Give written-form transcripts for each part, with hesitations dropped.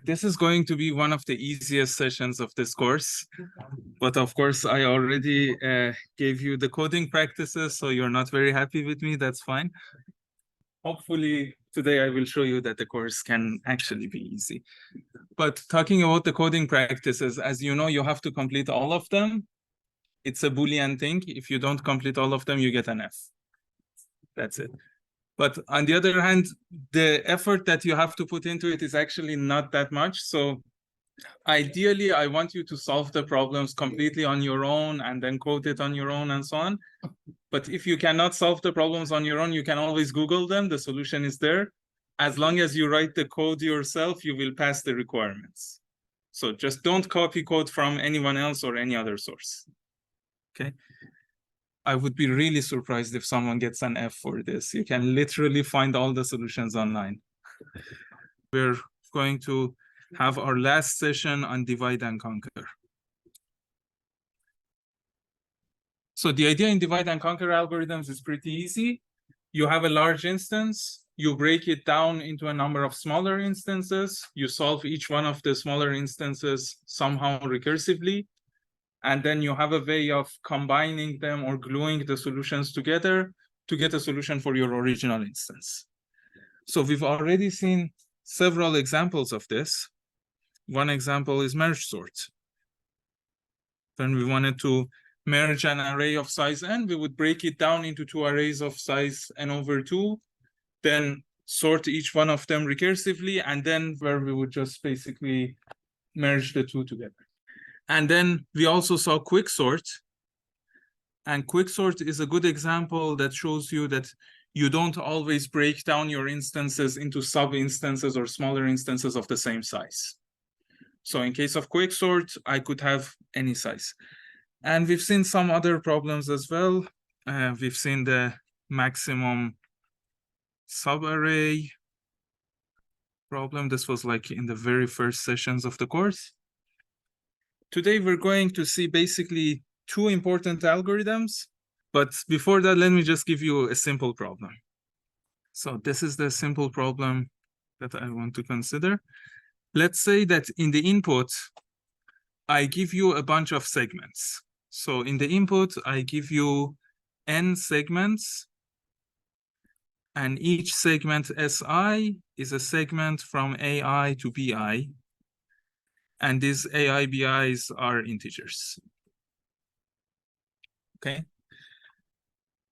This is going to be one of the easiest sessions of this course. But of course, I already gave you the coding practices, so you're not very happy with me. That's fine. Hopefully, today I will show you that the course can actually be easy. But talking about the coding practices, as you know, you have to complete all of them. It's a Boolean thing. If you don't complete all of them, you get an F. That's it. But on the other hand, the effort that you have to put into it is actually not that much. So ideally, I want you to solve the problems completely on your own and then code it on your own and so on. But if you cannot solve the problems on your own, you can always Google them. The solution is there. As long as you write the code yourself, you will pass the requirements. So just don't copy code from anyone else or any other source. Okay. I would be really surprised if someone gets an F for this. You can literally find all the solutions online. We're going to have our last session on divide and conquer. So the idea in divide and conquer algorithms is pretty easy. You have a large instance, you break it down into a number of smaller instances, you solve each one of the smaller instances somehow recursively, and then you have a way of combining them or gluing the solutions together to get a solution for your original instance. So we've already seen several examples of this. One example is merge sort. When we wanted to merge an array of size n, we would break it down into two arrays of size n/2, then sort each one of them recursively, and then where we would just basically merge the two together. And then we also saw quicksort. And quicksort is a good example that shows you that you don't always break down your instances into sub-instances or smaller instances of the same size. So in case of quicksort, I could have any size. And we've seen some other problems as well. We've seen the maximum subarray problem. This was like in the very first sessions of the course. Today, we're going to see basically two important algorithms. But before that, let me just give you a simple problem. So this is the simple problem that I want to consider. Let's say that in the input, I give you a bunch of segments. So in the input, I give you n segments. And each segment Si is a segment from AI to Bi. And these AI, Bis are integers. Okay.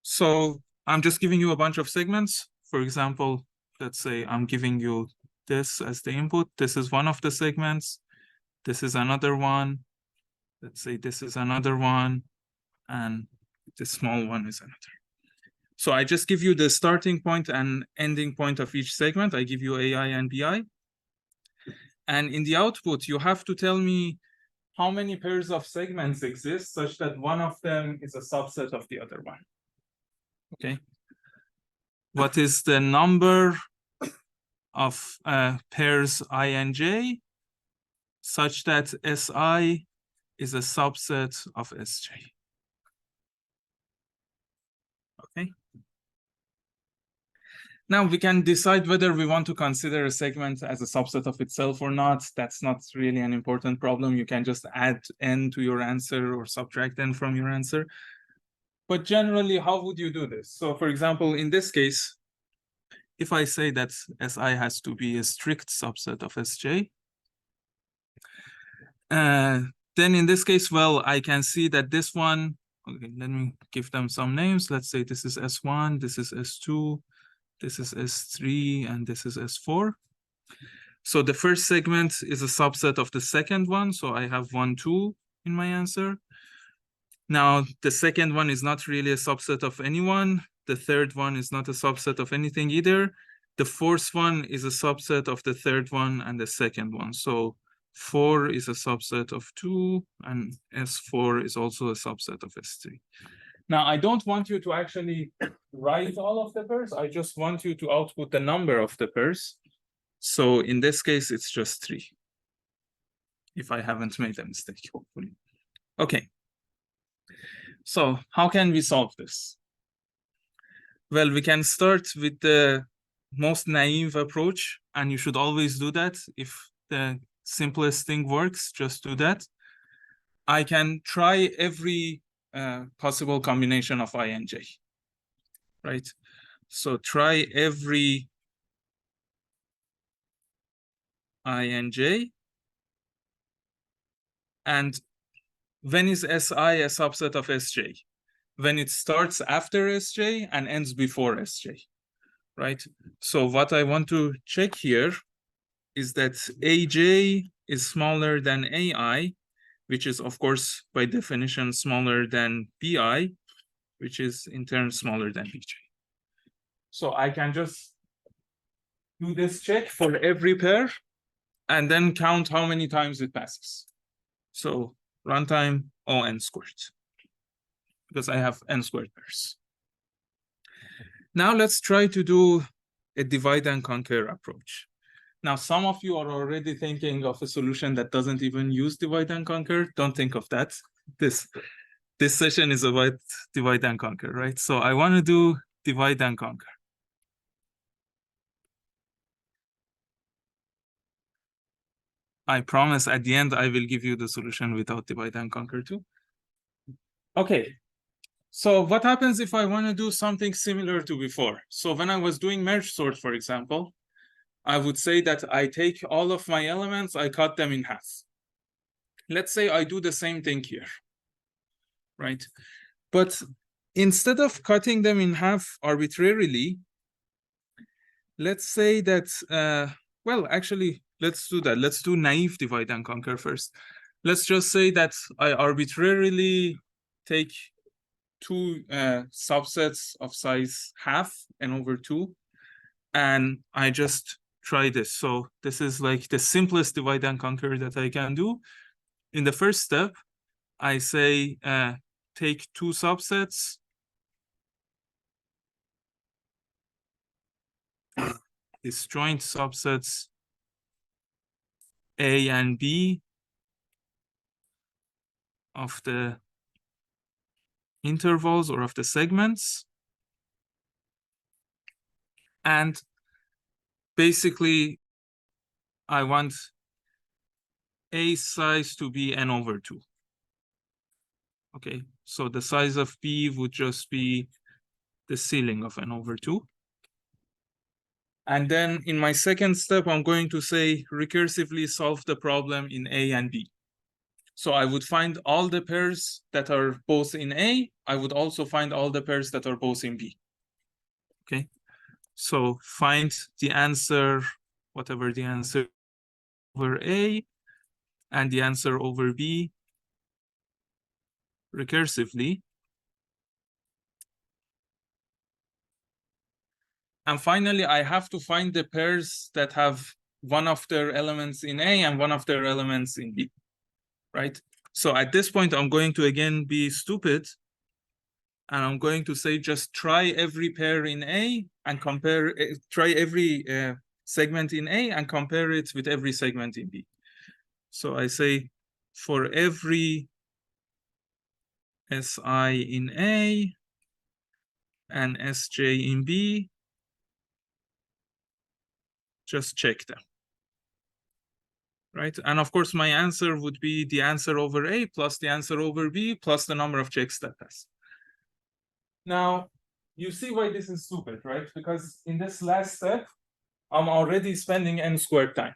So I'm just giving you a bunch of segments. For example, let's say I'm giving you this as the input. This is one of the segments. This is another one. Let's say this is another one. And this small one is another. So I just give you the starting point and ending point of each segment. I give you AI and Bi. And in the output, you have to tell me how many pairs of segments exist such that one of them is a subset of the other one. Okay. What is the number of pairs I and J such that Si is a subset of Sj? Okay. Now we can decide whether we want to consider a segment as a subset of itself or not. That's not really an important problem. You can just add n to your answer or subtract n from your answer. But generally, how would you do this? So for example, in this case, if I say that Si has to be a strict subset of Sj, then in this case, well, I can see that this one, okay, let me give them some names. Let's say this is S1, this is S2, this is S3, and this is S4. So the first segment is a subset of the second one. So I have 1, 2 in my answer. Now, the second one is not really a subset of anyone. The third one is not a subset of anything either. The fourth one is a subset of the third one and the second one. So 4 is a subset of 2, and S4 is also a subset of S3. Now, I don't want you to actually write all of the pairs. I just want you to output the number of the pairs. So in this case, it's just 3. If I haven't made a mistake, hopefully. Okay. So how can we solve this? Well, we can start with the most naive approach, and you should always do that. If the simplest thing works, just do that. I can try every possible combination of I and j, right? So try every I and j. And when is Si a subset of Sj? When it starts after Sj and ends before Sj, right? So what I want to check here is that Aj is smaller than Ai, which is, of course, by definition, smaller than Bi, which is in turn smaller than Bj. So I can just do this check for every pair and then count how many times it passes. So runtime O n squared, because I have n squared pairs. Now let's try to do a divide and conquer approach. Now, some of you are already thinking of a solution that doesn't even use divide and conquer. Don't think of that. This session is about divide and conquer, right? So I want to do divide and conquer. I promise at the end, I will give you the solution without divide and conquer too. Okay. So what happens if I want to do something similar to before? So when I was doing merge sort, for example, I would say that I take all of my elements, I cut them in half. Let's say I do the same thing here, right? But instead of cutting them in half arbitrarily, let's say that, well, actually, let's do that. Let's do naive divide and conquer first. Let's just say that I arbitrarily take two subsets of size half and over 2, and I just try this. So this is like the simplest divide and conquer that I can do. In the first step, I say take two subsets, disjoint subsets A and B of the intervals or of the segments. And basically, I want A size to be n over 2. Okay, so the size of B would just be the ceiling of n over 2. And then in my second step, I'm going to say recursively solve the problem in A and B. So I would find all the pairs that are both in A. I would also find all the pairs that are both in B. Okay, so find the answer, whatever the answer over A, and the answer over B recursively. And finally, I have to find the pairs that have one of their elements in A and one of their elements in B, right? So at this point, I'm going to again be stupid. And I'm going to say, just try every pair in A and compare, try every segment in A and compare it with every segment in B. So I say, for every Si in A and Sj in B, just check them, right? And of course, my answer would be the answer over A plus the answer over B plus the number of checks that pass. Now, you see why this is stupid, right? Because in this last step, I'm already spending n squared time,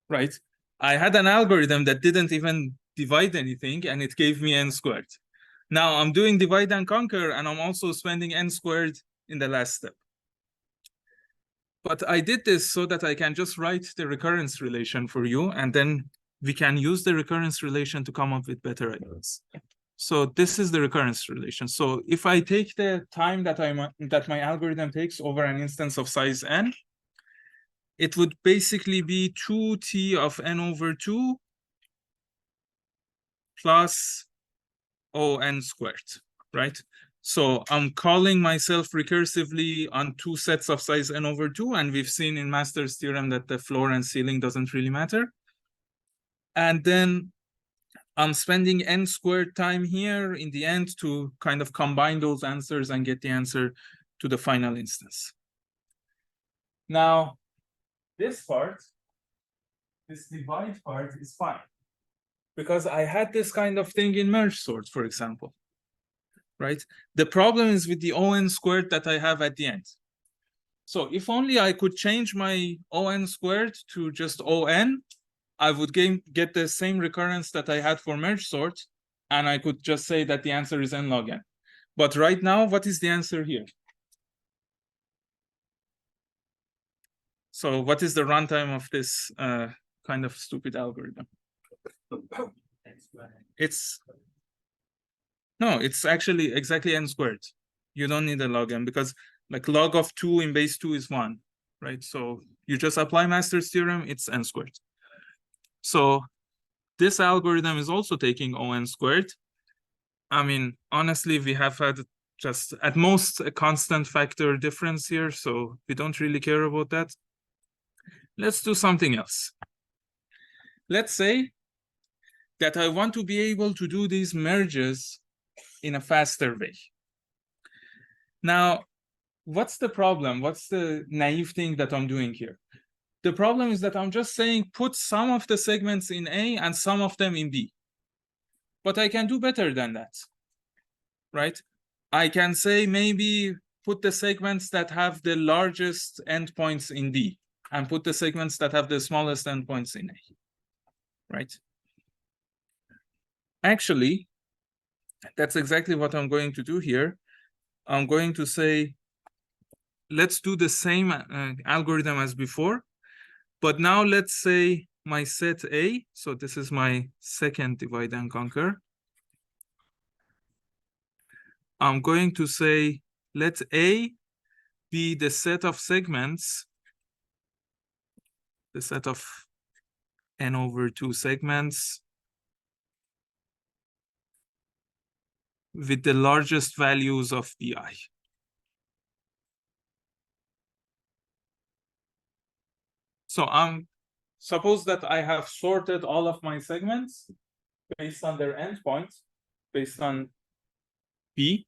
right? I had an algorithm that didn't even divide anything, and it gave me n squared. Now I'm doing divide and conquer, and I'm also spending n squared in the last step. But I did this so that I can just write the recurrence relation for you, and then we can use the recurrence relation to come up with better ideas. So this is the recurrence relation. So if I take the time that my algorithm takes over an instance of size n, it would basically be 2t of n over 2 plus O(n) squared, right? So I'm calling myself recursively on two sets of size n over 2, and we've seen in Master's theorem that the floor and ceiling doesn't really matter. And then I'm spending n squared time here in the end to kind of combine those answers and get the answer to the final instance. Now, this part this divide part is fine. Because I had this kind of thing in merge sort, for example. Right? The problem is with the ON squared that I have at the end. So if only I could change my ON squared to just ON, I would get the same recurrence that I had for merge sort, and I could just say that the answer is n log n. But right now, what is the answer here? So what is the runtime of this kind of stupid algorithm? It's actually exactly n squared. You don't need a log n because like log of 2 in base 2 is 1, right? So you just apply Master's theorem, it's n squared. So this algorithm is also taking ON squared. I mean, honestly, we have had just at most a constant factor difference here, so we don't really care about that. Let's do something else. Let's say that I want to be able to do these merges in a faster way. Now, what's the problem? What's the naive thing that I'm doing here? The problem is that I'm just saying put some of the segments in A and some of them in B. But I can do better than that, right? I can say maybe put the segments that have the largest endpoints in D and put the segments that have the smallest endpoints in A, right? Actually, that's exactly what I'm going to do here. I'm going to say, let's do the same algorithm as before, but now let's say my set A, so this is my second divide and conquer. I'm going to say, let A be the set of segments, the set of n over 2 segments with the largest values of BI. So suppose that I have sorted all of my segments based on their endpoints, based on B.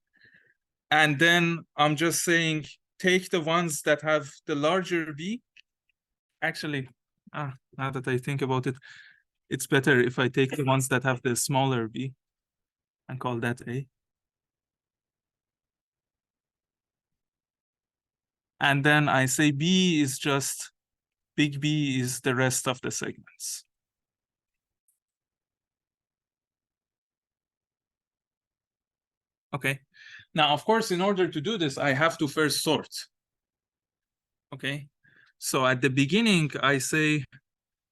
And then I'm just saying, take the ones that have the larger B. Actually, now that I think about it, it's better if I take the ones that have the smaller B and call that A. And then I say B is just, big B is the rest of the segments. Okay. Now, of course, in order to do this, I have to first sort. Okay. So at the beginning, I say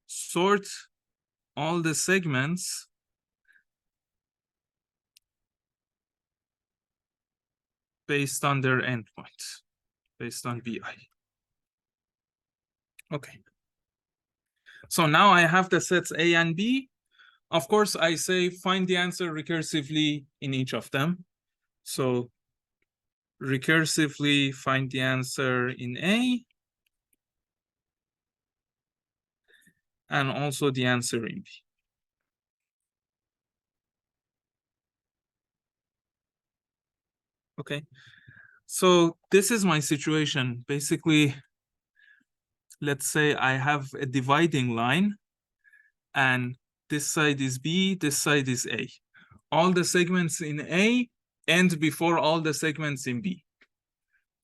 sort all the segments based on their endpoint, based on BI. Okay. So now I have the sets A and B. Of course, I say find the answer recursively in each of them. So recursively find the answer in A and also the answer in B. Okay. So this is my situation. Basically, let's say I have a dividing line and this side is B, this side is A. All the segments in A end before all the segments in B,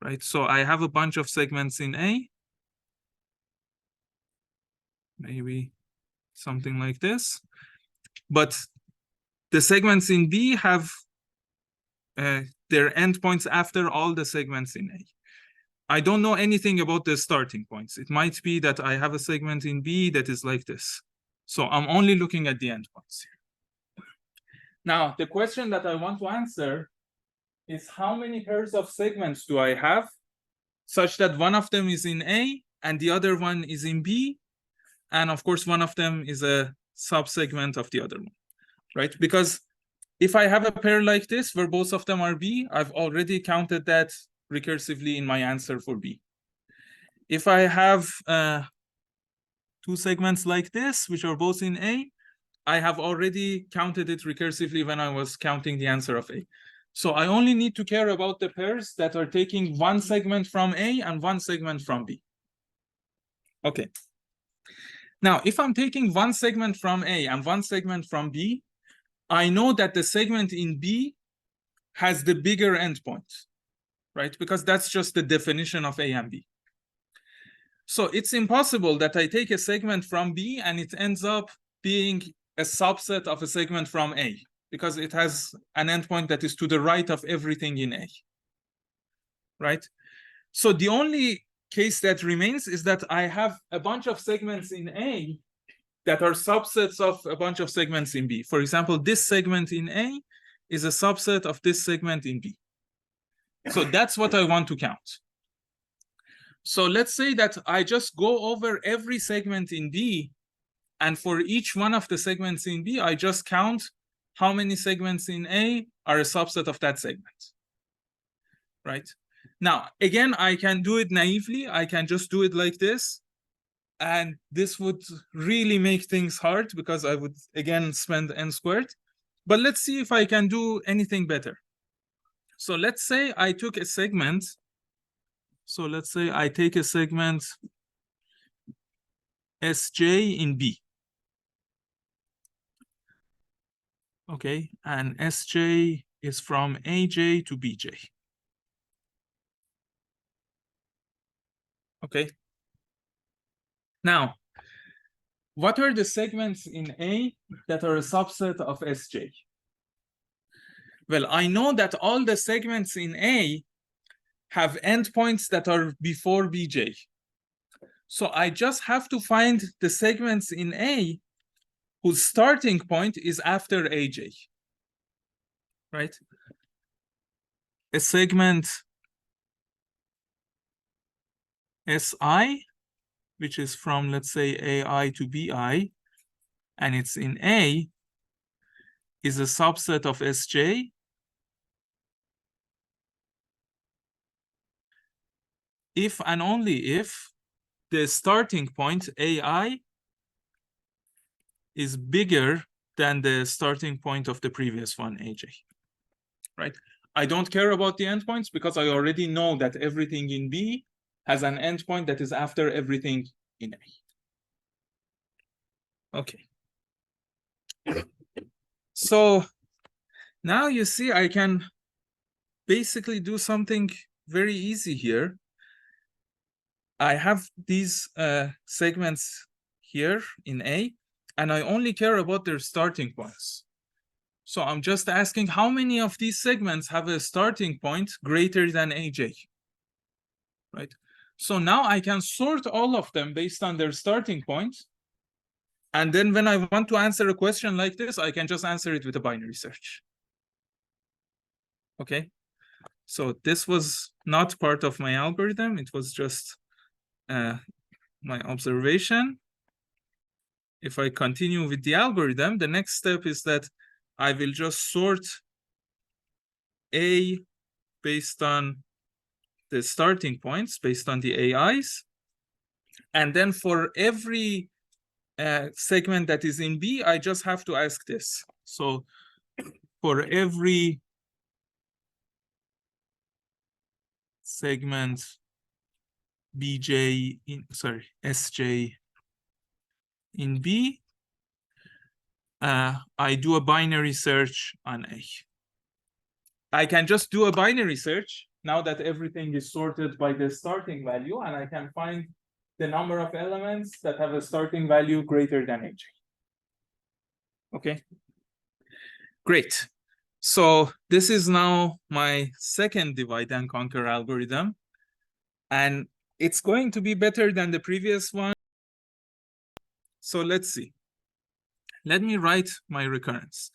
right? So I have a bunch of segments in A, maybe something like this. But the segments in B have their endpoints after all the segments in A. I don't know anything about the starting points. It might be that I have a segment in B that is like this. So I'm only looking at the endpoints here. Now, the question that I want to answer is how many pairs of segments do I have such that one of them is in A and the other one is in B, and of course one of them is a subsegment of the other one, right? Because if I have a pair like this where both of them are B, I've already counted that recursively in my answer for B. If I have two segments like this, which are both in A, I have already counted it recursively when I was counting the answer of A. So I only need to care about the pairs that are taking one segment from A and one segment from B. Okay. Now, if I'm taking one segment from A and one segment from B, I know that the segment in B has the bigger endpoint, right? Because that's just the definition of A and B. So it's impossible that I take a segment from B and it ends up being a subset of a segment from A, because it has an endpoint that is to the right of everything in A, right? So the only case that remains is that I have a bunch of segments in A that are subsets of a bunch of segments in B. For example, this segment in A is a subset of this segment in B. So that's what I want to count. So let's say that I just go over every segment in B, and for each one of the segments in B, I just count how many segments in A are a subset of that segment, right? Now, again, I can do it naively. I can just do it like this. And this would really make things hard because I would, again, spend n squared. But let's see if I can do anything better. So let's say I took a segment. So let's say I take a segment Sj in B. Okay, and Sj is from Aj to Bj. Okay. Now, what are the segments in A that are a subset of Sj? Well, I know that all the segments in A have endpoints that are before Bj. So I just have to find the segments in A whose starting point is after Aj, right? A segment Si, which is from, let's say, Ai to Bi, and it's in A, is a subset of Sj if and only if the starting point Ai is bigger than the starting point of the previous one, Aj, right? I don't care about the endpoints because I already know that everything in B has an endpoint that is after everything in A. Okay. So now you see I can basically do something very easy here. I have these segments here in A, and I only care about their starting points. So I'm just asking how many of these segments have a starting point greater than Aj, right? So now I can sort all of them based on their starting point. And then when I want to answer a question like this, I can just answer it with a binary search. Okay. So this was not part of my algorithm. It was just my observation. If I continue with the algorithm, the next step is that I will just sort A based on the starting points, based on the AIs. And then for every segment that is in B, I just have to ask this. So for every segment Bj in, sorry, Sj in B, I do a binary search on A. I can just do a binary search now that everything is sorted by the starting value, and I can find the number of elements that have a starting value greater than Aj. Okay, great. So this is now my second divide and conquer algorithm, and it's going to be better than the previous one. So let's see. Let me write my recurrence.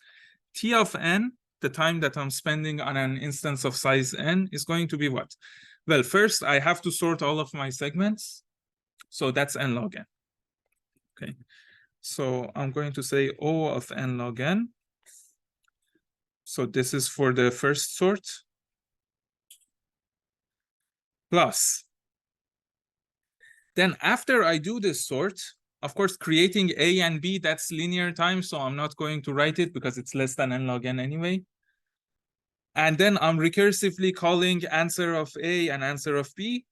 T of n, the time that I'm spending on an instance of size n, is going to be what? Well, first I have to sort all of my segments. So that's n log n. Okay. So I'm going to say O of n log n. So this is for the first sort. Plus. Then after I do this sort, of course, creating A and B, that's linear time. So I'm not going to write it because it's less than n log n anyway. And then I'm recursively calling answer of A and answer of B.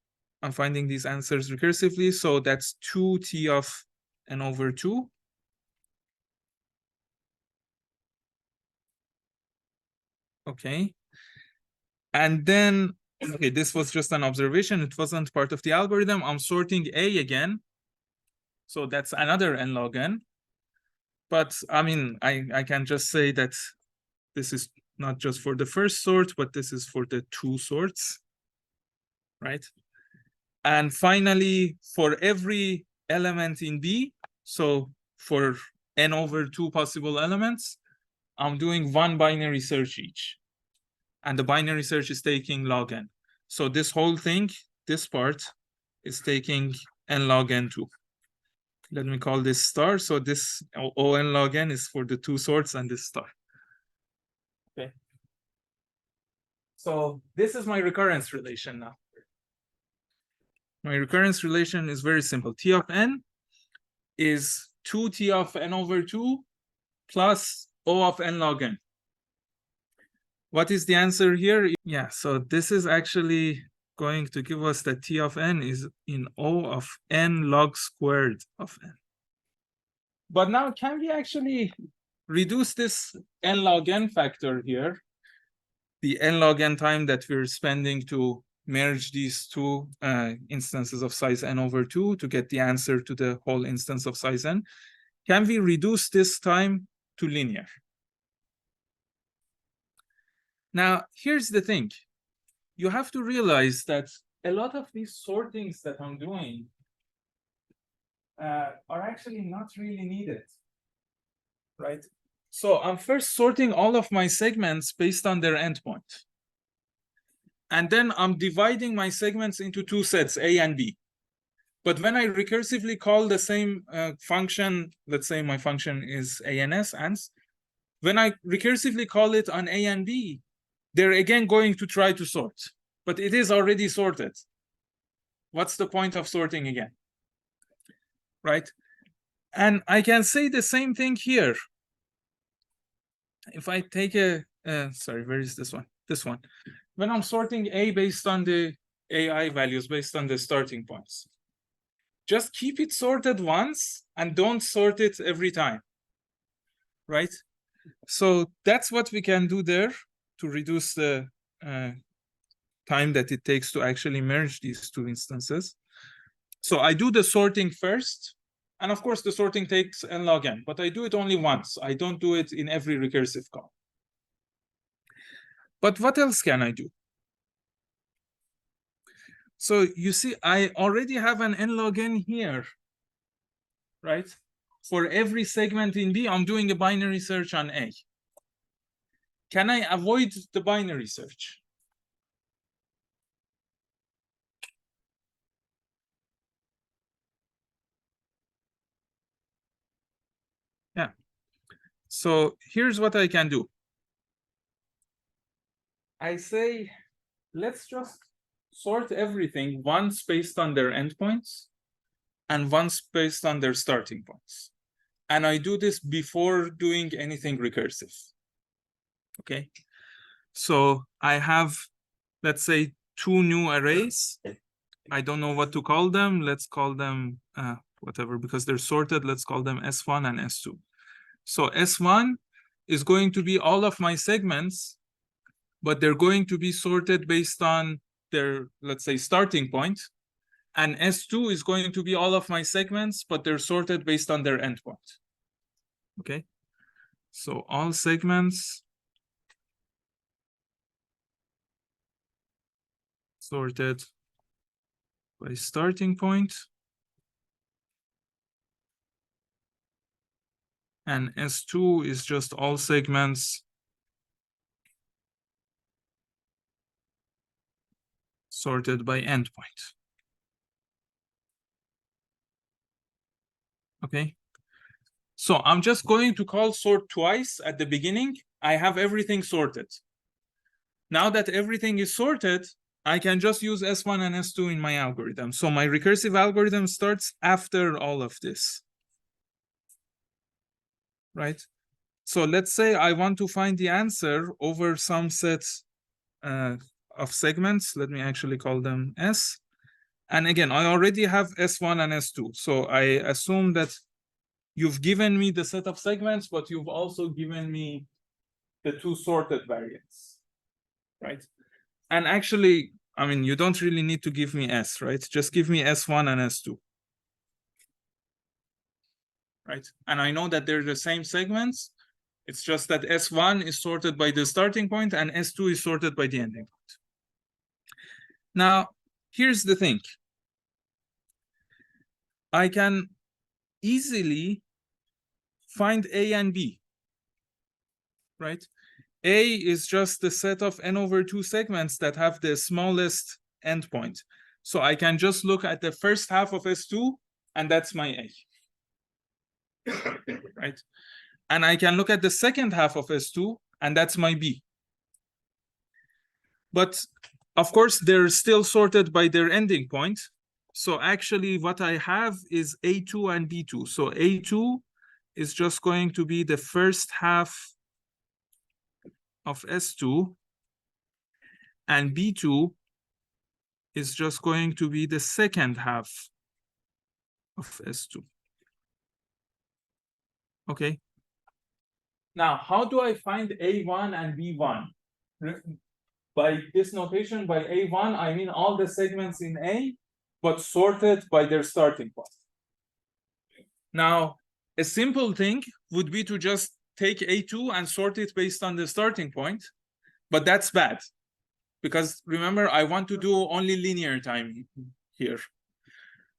I'm finding these answers recursively. So that's 2T of n over 2. Okay. And then, okay, this was just an observation. It wasn't part of the algorithm. I'm sorting A again. So that's another n log n. But I mean, I can just say that this is not just for the first sort, but this is for the two sorts, right? And finally, for every element in B, so for n over 2 possible elements, I'm doing one binary search each. And the binary search is taking log n. So this whole thing, this part, is taking n log n2. Let me call this star. So this O(n) log n is for the two sorts and this star. Okay. So this is my recurrence relation now. My recurrence relation is very simple. T of n is 2t of n over 2 plus O of n log n. What is the answer here? Yeah, so this is actually going to give us that T of n is in O of n log squared of n. But now, can we actually reduce this n log n factor here, the n log n time that we're spending to merge these two instances of size n over 2 to get the answer to the whole instance of size n? Can we reduce this time to linear? Now, here's the thing. You have to realize that a lot of these sortings that I'm doing are actually not really needed, right? So I'm first sorting all of my segments based on their endpoint. And then I'm dividing my segments into two sets, A and B. But when I recursively call the same function, let's say my function is ans, when I recursively call it on A and B, they're again going to try to sort, but it is already sorted. What's the point of sorting again? Right? And I can say the same thing here. If I take sorry, where is this one? This one. When I'm sorting A based on the AI values, based on the starting points, just keep it sorted once and don't sort it every time, right? So that's what we can do there to reduce the time that it takes to actually merge these two instances. So I do the sorting first. And of course, the sorting takes n log n, but I do it only once. I don't do it in every recursive call. But what else can I do? So you see, I already have an n log n here, right? For every segment in B, I'm doing a binary search on A. Can I avoid the binary search? Yeah. So here's what I can do. I say, let's just sort everything once based on their endpoints and once based on their starting points. And I do this before doing anything recursive. Okay. So I have, let's say, two new arrays. I don't know what to call them. Let's call them whatever, because they're sorted. Let's call them S1 and S2. So S1 is going to be all of my segments, but they're going to be sorted based on their, let's say, starting point. And S2 is going to be all of my segments, but they're sorted based on their endpoint. Okay. So all segments sorted by starting point. And S2 is just all segments sorted by endpoint. Okay. So I'm just going to call sort twice at the beginning. I have everything sorted. Now that everything is sorted, I can just use S1 and S2 in my algorithm. So my recursive algorithm starts after all of this. Right? So let's say I want to find the answer over some set of segments. Let me actually call them S. And again, I already have S1 and S2. So I assume that you've given me the set of segments, but you've also given me the two sorted variants, right? And actually, I mean, you don't really need to give me S, right? Just give me S1 and S2, right? And I know that they're the same segments. It's just that S1 is sorted by the starting point and S2 is sorted by the ending point. Now, here's the thing. I can easily find A and B, right? A is just the set of n over 2 segments that have the smallest endpoint. So I can just look at the first half of S2, and that's my A, right? And I can look at the second half of S2, and that's my B. But of course, they're still sorted by their ending point. So actually what I have is A2 and B2. So A2 is just going to be the first half of S2, and B2 is just going to be the second half of S2. Okay. Now, how do I find A1 and B1? By this notation, by A1, I mean all the segments in A, but sorted by their starting point. Now, a simple thing would be to just take A2 and sort it based on the starting point, but that's bad. Because remember, I want to do only linear time here.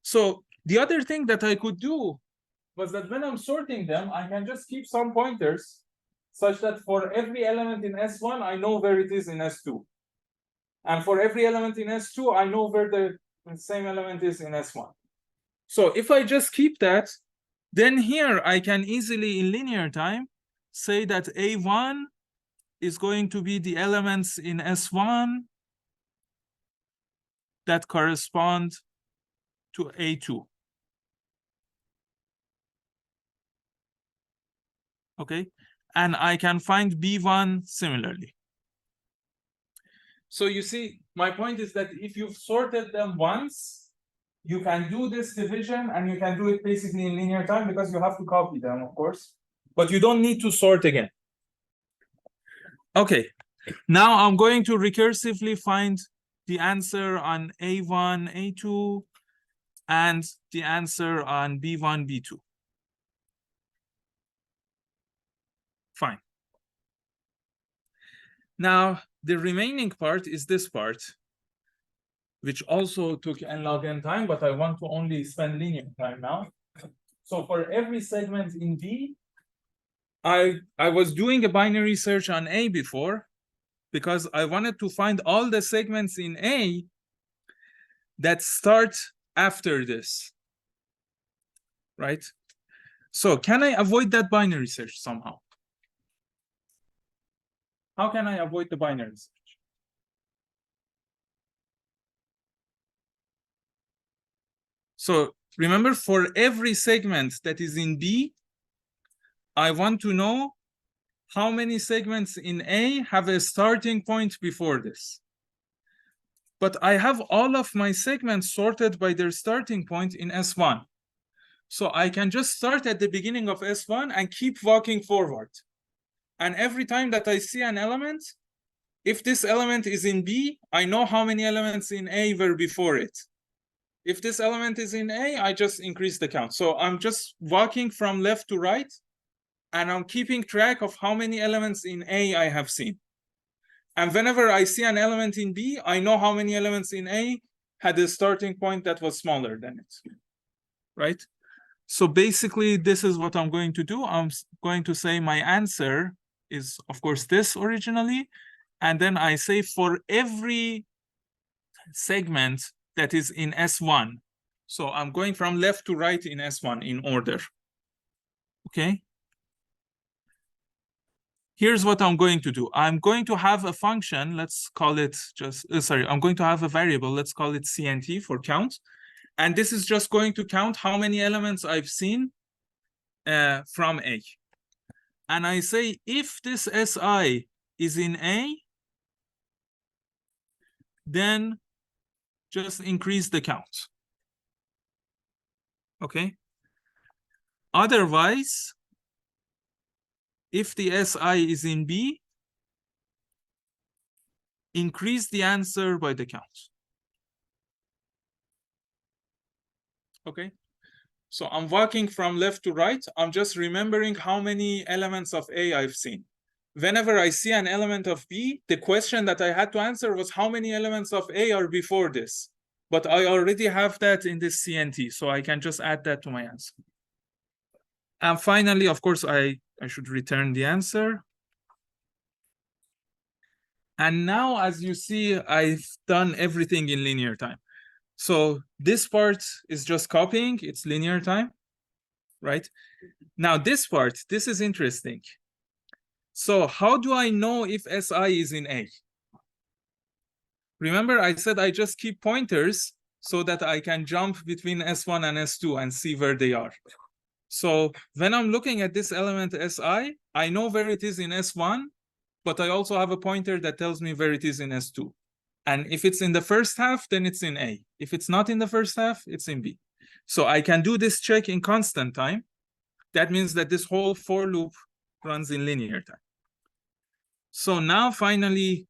So the other thing that I could do was that when I'm sorting them, I can just keep some pointers such that for every element in S1, I know where it is in S2. And for every element in S2, I know where the same element is in S1. So if I just keep that, then here I can easily in linear time say that A1 is going to be the elements in S1 that correspond to A2. Okay, and I can find B1 similarly. So you see, my point is that if you've sorted them once, you can do this division and you can do it basically in linear time because you have to copy them, of course, but you don't need to sort again. Okay, now I'm going to recursively find the answer on A1, A2, and the answer on B1, B2. Fine. Now, the remaining part is this part, which also took n log n time, but I want to only spend linear time now. So for every segment in B, I was doing a binary search on A before because I wanted to find all the segments in A that start after this, right? So can I avoid that binary search somehow? How can I avoid the binary search? So remember, for every segment that is in B, I want to know how many segments in A have a starting point before this. But I have all of my segments sorted by their starting point in S1. So I can just start at the beginning of S1 and keep walking forward. And every time that I see an element, if this element is in B, I know how many elements in A were before it. If this element is in A, I just increase the count. So I'm just walking from left to right, and I'm keeping track of how many elements in A I have seen. And whenever I see an element in B, I know how many elements in A had a starting point that was smaller than it, right? So basically, this is what I'm going to do. I'm going to say my answer is, of course, this originally. And then I say for every segment that is in S1. So I'm going from left to right in S1 in order. Okay. Here's what I'm going to do. I'm going to have a function, let's call it just, I'm going to have a variable, let's call it CNT for count. And this is just going to count how many elements I've seen from A. And I say, if this SI is in A, then just increase the count. Okay. Otherwise, if the SI is in B, increase the answer by the count. Okay. So I'm walking from left to right. I'm just remembering how many elements of A I've seen. Whenever I see an element of B, the question that I had to answer was how many elements of A are before this? But I already have that in this CNT, so I can just add that to my answer. And finally, of course, I should return the answer. And now, as you see, I've done everything in linear time. So this part is just copying, it's linear time, right? Now this part, this is interesting. So how do I know if SI is in A? Remember, I said I just keep pointers so that I can jump between S1 and S2 and see where they are. So when I'm looking at this element SI, I know where it is in S1, but I also have a pointer that tells me where it is in S2. And if it's in the first half, then it's in A. If it's not in the first half, it's in B. So I can do this check in constant time. That means that this whole for loop runs in linear time. So now finally,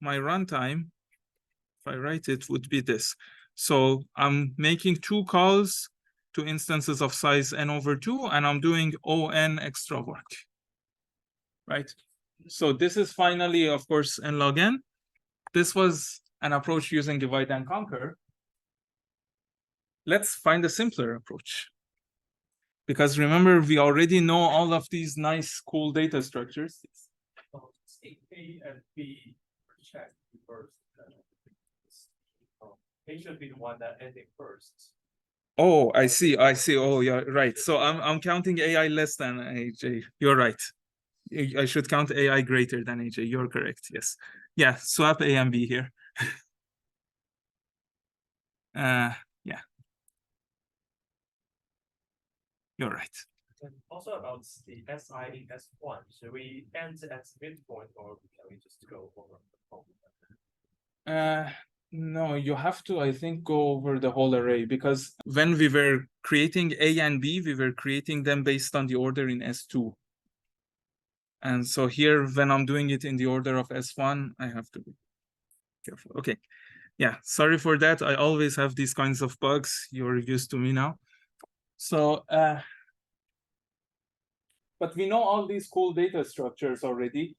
my runtime, if I write it, would be this. So I'm making 2 calls to instances of size n/2, and I'm doing O(n) extra work, right? So this is finally, of course, n log n. This was an approach using divide and conquer. Let's find a simpler approach. Because remember, we already know all of these nice, cool data structures. A and B check first. A should be the one that ending first. Oh, I see. Oh, yeah, right. So I'm counting AI less than AJ. You're right. I should count AI greater than AJ. You're correct. Yes. Yeah. Swap A and B here. Yeah. You're right. And also about the SI in S1, should we end at midpoint or can we just go over the whole? No, you have to, I think, go over the whole array, because when we were creating A and B, we were creating them based on the order in S2. And so here, when I'm doing it in the order of S1, I have to be careful. Okay. Yeah, sorry for that. I always have these kinds of bugs. You're used to me now. So, but we know all these cool data structures already.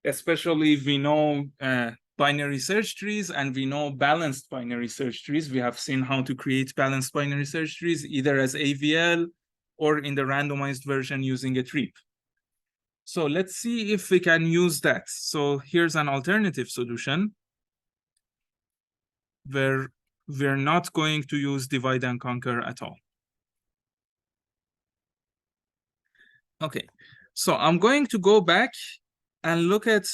Especially we know binary search trees, and we know balanced binary search trees. We have seen how to create balanced binary search trees either as AVL or in the randomized version using a tree. So let's see if we can use that. So here's an alternative solution where we're not going to use divide and conquer at all. Okay, so I'm going to go back and look at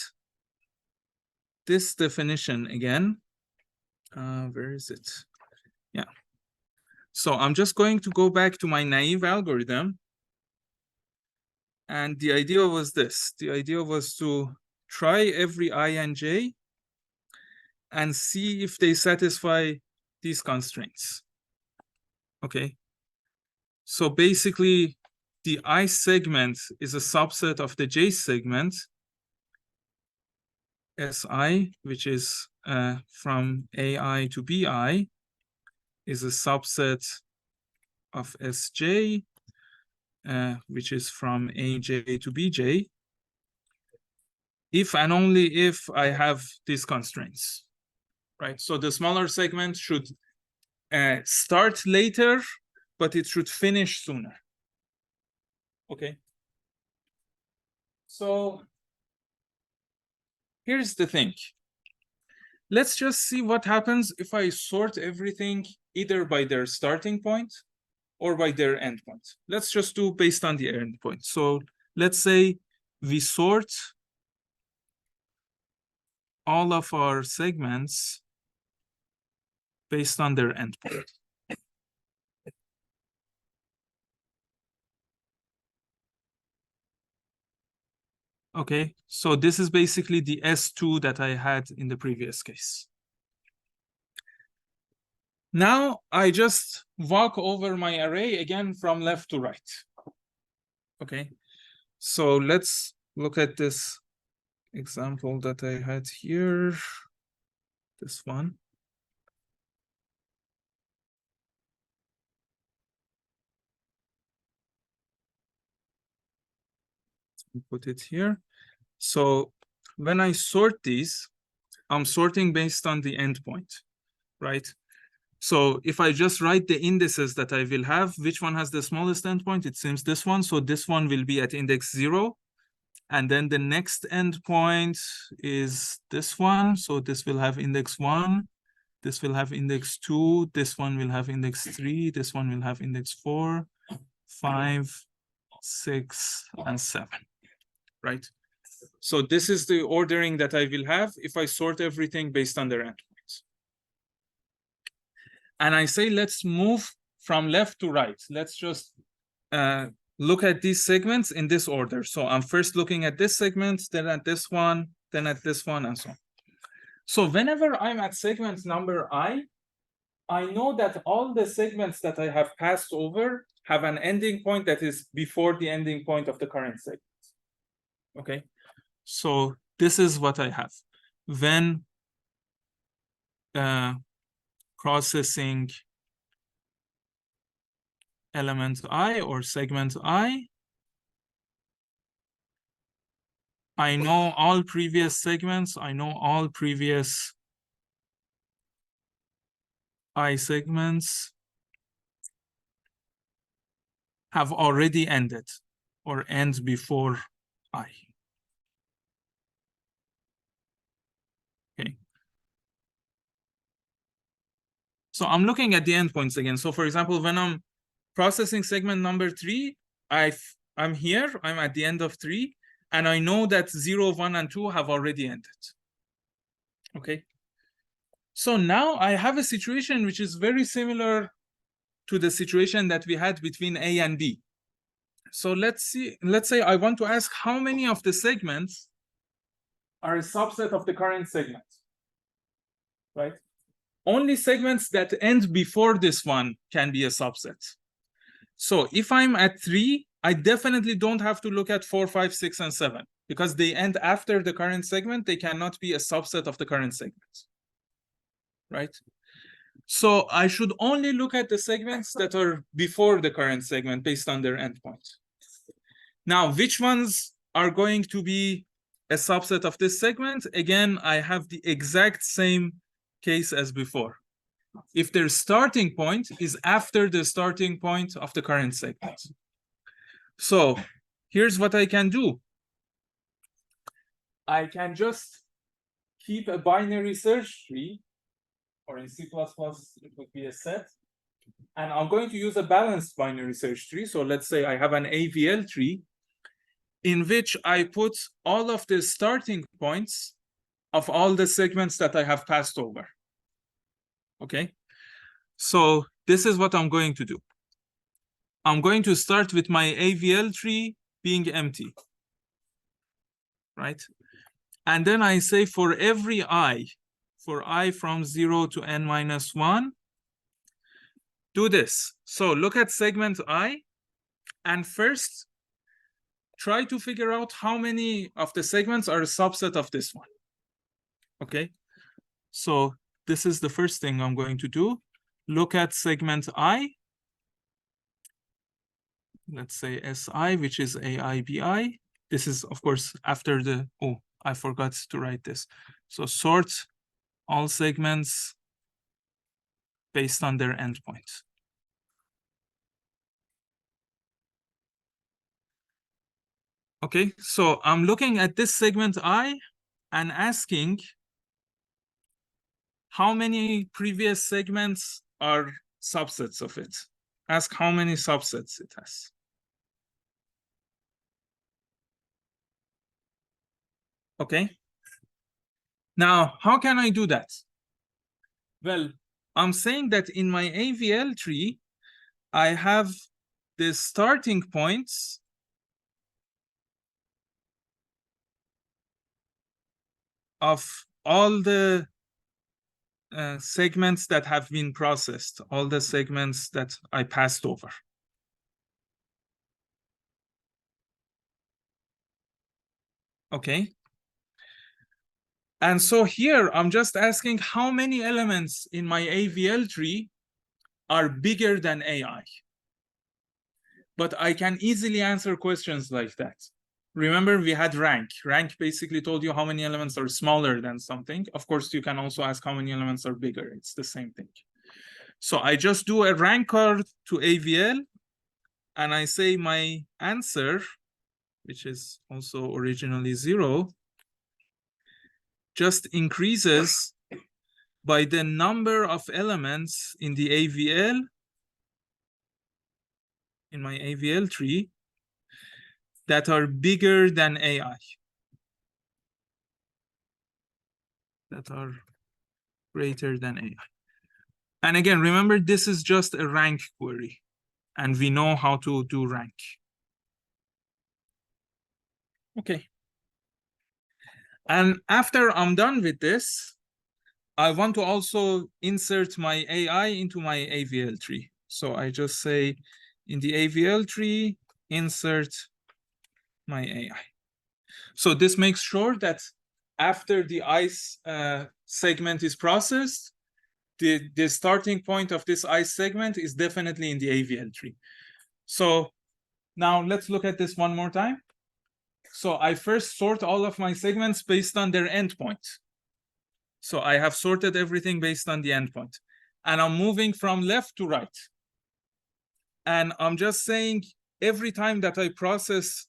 this definition again. Where is it? Yeah. So I'm just going to go back to my naive algorithm. And the idea was this. The idea was to try every I and j and see if they satisfy these constraints. Okay. So basically, the I segment is a subset of the j segment, Si, which is from Ai to Bi, is a subset of Sj, which is from AJ to BJ, if and only if I have these constraints, right? So the smaller segment should start later, but it should finish sooner. Okay. So here's the thing. Let's just see what happens if I sort everything either by their starting point or by their endpoint. Let's just do based on the endpoint. So let's say we sort all of our segments based on their endpoint. Okay, so this is basically the S2 that I had in the previous case. Now I just walk over my array again from left to right. Okay, so let's look at this example that I had here, this one. Put it here. So when I sort these, I'm sorting based on the endpoint, right? So if I just write the indices that I will have, which one has the smallest endpoint? It seems this one. So this one will be at index 0. And then the next endpoint is this one. So this will have index 1. This will have index 2. This one will have index 3. This one will have index 4, 5, 6, and 7, right? So this is the ordering that I will have if I sort everything based on their endpoints. And I say, let's move from left to right. Let's just look at these segments in this order. So I'm first looking at this segment, then at this one, then at this one, and so on. So whenever I'm at segment number I know that all the segments that I have passed over have an ending point that is before the ending point of the current segment. Okay, so this is what I have. When processing element I or segment I know all previous segments, I know all previous I segments have already ended or end before I. Okay. So I'm looking at the endpoints again. So for example, when I'm processing segment number 3, I'm here, I'm at the end of 3, and I know that 0, 1, and 2 have already ended. Okay. So now I have a situation which is very similar to the situation that we had between A and B. So let's say I want to ask how many of the segments are a subset of the current segment, right? Only segments that end before this one can be a subset. So if I'm at 3, I definitely don't have to look at 4, 5, 6, and 7 because they end after the current segment. They cannot be a subset of the current segment, right? So I should only look at the segments that are before the current segment based on their endpoint. Now, which ones are going to be a subset of this segment? Again, I have the exact same case as before. If their starting point is after the starting point of the current segment. So here's what I can do. I can just keep a binary search tree, or in C++, it would be a set. And I'm going to use a balanced binary search tree. So let's say I have an AVL tree in which I put all of the starting points of all the segments that I have passed over. Okay, so this is what I'm going to do. I'm going to start with my AVL tree being empty, right? And then I say for every I, for I from 0 to n minus 1, do this. So look at segment I, and first try to figure out how many of the segments are a subset of this one. Okay, so this is the first thing I'm going to do. Look at segment I. Let's say SI, which is AIBI. This is, of course, after the, oh, I forgot to write this. So sort all segments based on their endpoint. Okay, so I'm looking at this segment I and asking how many previous segments are subsets of it. Ask how many subsets it has. Okay. Now, how can I do that? Well, I'm saying that in my AVL tree, I have the starting points of all the segments that have been processed, all the segments that I passed over. Okay. And so here I'm just asking how many elements in my AVL tree are bigger than AI. But I can easily answer questions like that. Remember, we had rank. Rank basically told you how many elements are smaller than something. Of course, you can also ask how many elements are bigger. It's the same thing. So I just do a rank card to AVL, and I say my answer, which is also originally 0, just increases by the number of elements in the AVL, in my AVL tree, that are bigger than AI. That are greater than AI. And again, remember, this is just a rank query, and we know how to do rank. Okay. And after I'm done with this, I want to also insert my AI into my AVL tree. So I just say in the AVL tree, insert my AI. So this makes sure that after the ICE segment is processed, the starting point of this ICE segment is definitely in the AVL tree. So now let's look at this one more time. So I first sort all of my segments based on their endpoint. So I have sorted everything based on the endpoint. And I'm moving from left to right. And I'm just saying every time that I process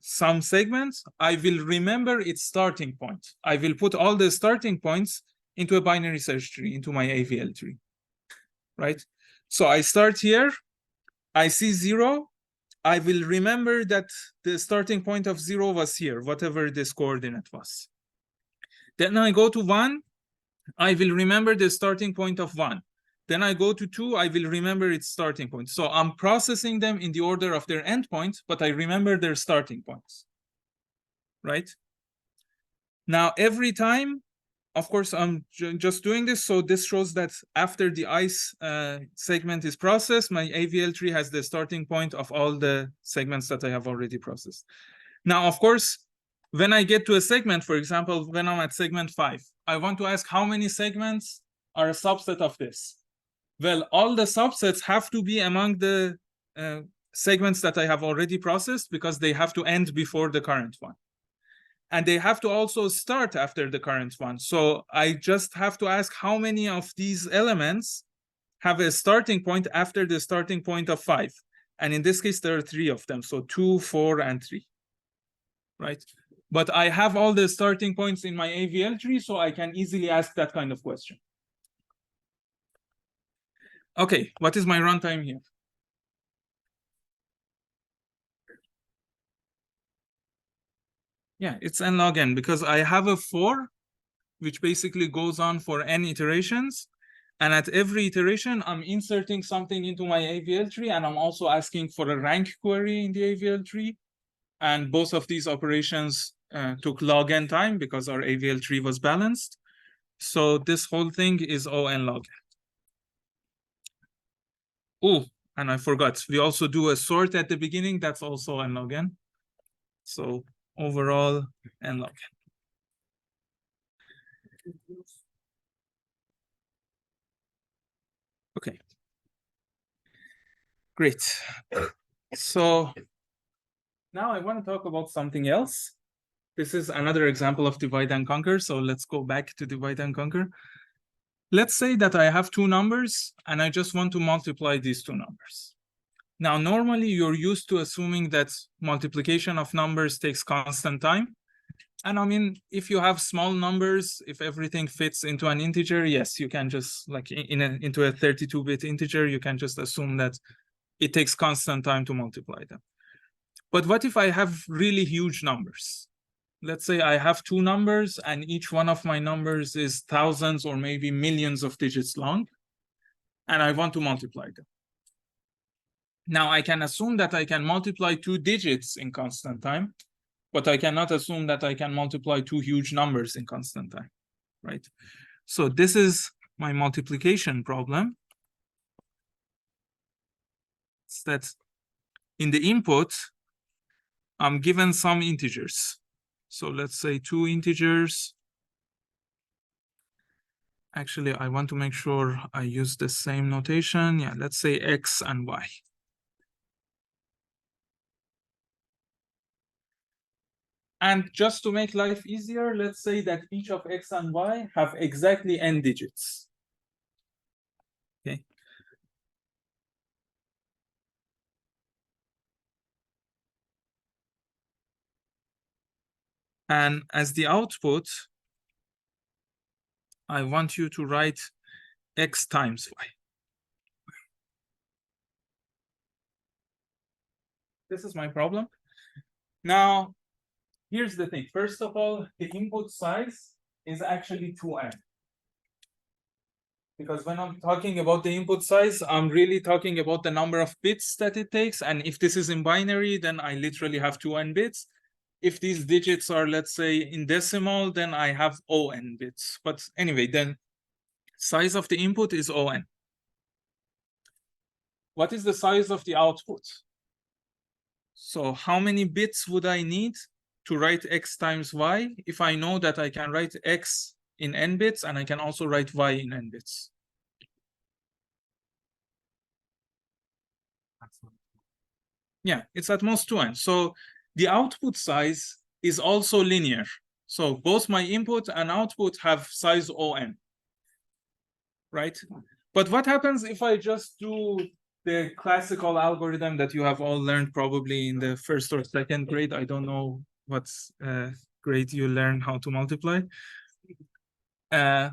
some segments, I will remember its starting point. I will put all the starting points into a binary search tree, into my AVL tree, right? So I start here, I see 0, I will remember that the starting point of 0 was here, whatever this coordinate was. Then I go to 1, I will remember the starting point of 1. Then I go to 2, I will remember its starting point. So I'm processing them in the order of their endpoint, but I remember their starting points, right? Now, every time, of course, I'm just doing this. So this shows that after the ICE segment is processed, my AVL tree has the starting point of all the segments that I have already processed. Now, of course, when I get to a segment, for example, when I'm at segment 5, I want to ask how many segments are a subset of this. Well, all the subsets have to be among the segments that I have already processed because they have to end before the current one. And they have to also start after the current one. So I just have to ask how many of these elements have a starting point after the starting point of 5. And in this case, there are 3 of them. So 2, 4, and 3, right? But I have all the starting points in my AVL tree, so I can easily ask that kind of question. Okay, what is my runtime here? Yeah, it's n log n because I have a for, which basically goes on for n iterations. And at every iteration, I'm inserting something into my AVL tree, and I'm also asking for a rank query in the AVL tree. And both of these operations took log n time because our AVL tree was balanced. So this whole thing is O n log n. Oh, and I forgot, we also do a sort at the beginning. That's also n log n. So overall, n log n. Okay. Great. So now I want to talk about something else. This is another example of divide and conquer. So let's go back to divide and conquer. Let's say that I have 2 numbers and I just want to multiply these 2 numbers. Now, normally you're used to assuming that multiplication of numbers takes constant time. And I mean, if you have small numbers, if everything fits into an integer, yes, you can just like into a 32-bit integer, you can just assume that it takes constant time to multiply them. But what if I have really huge numbers? Let's say I have 2 numbers and each one of my numbers is thousands or maybe millions of digits long, and I want to multiply them. Now I can assume that I can multiply 2 digits in constant time, but I cannot assume that I can multiply 2 huge numbers in constant time, right? So this is my multiplication problem. It's that in the input, I'm given some integers. So let's say 2 integers. Actually, I want to make sure I use the same notation. Yeah, let's say X and Y. And just to make life easier, let's say that each of X and Y have exactly n digits. Okay. And as the output, I want you to write X times Y. This is my problem. Now, here's the thing. First of all, the input size is actually 2n. Because when I'm talking about the input size, I'm really talking about the number of bits that it takes. And if this is in binary, then I literally have 2n bits. If these digits are, let's say, in decimal, then I have on bits. But anyway, then size of the input is on. What is the size of the output? So how many bits would I need to write X times Y if I know that I can write X in n bits and I can also write Y in n bits? Yeah, it's at most 2n. So the output size is also linear. So both my input and output have size on, right? But what happens if I just do the classical algorithm that you have all learned probably in the first or second grade? I don't know what grade you learn how to multiply.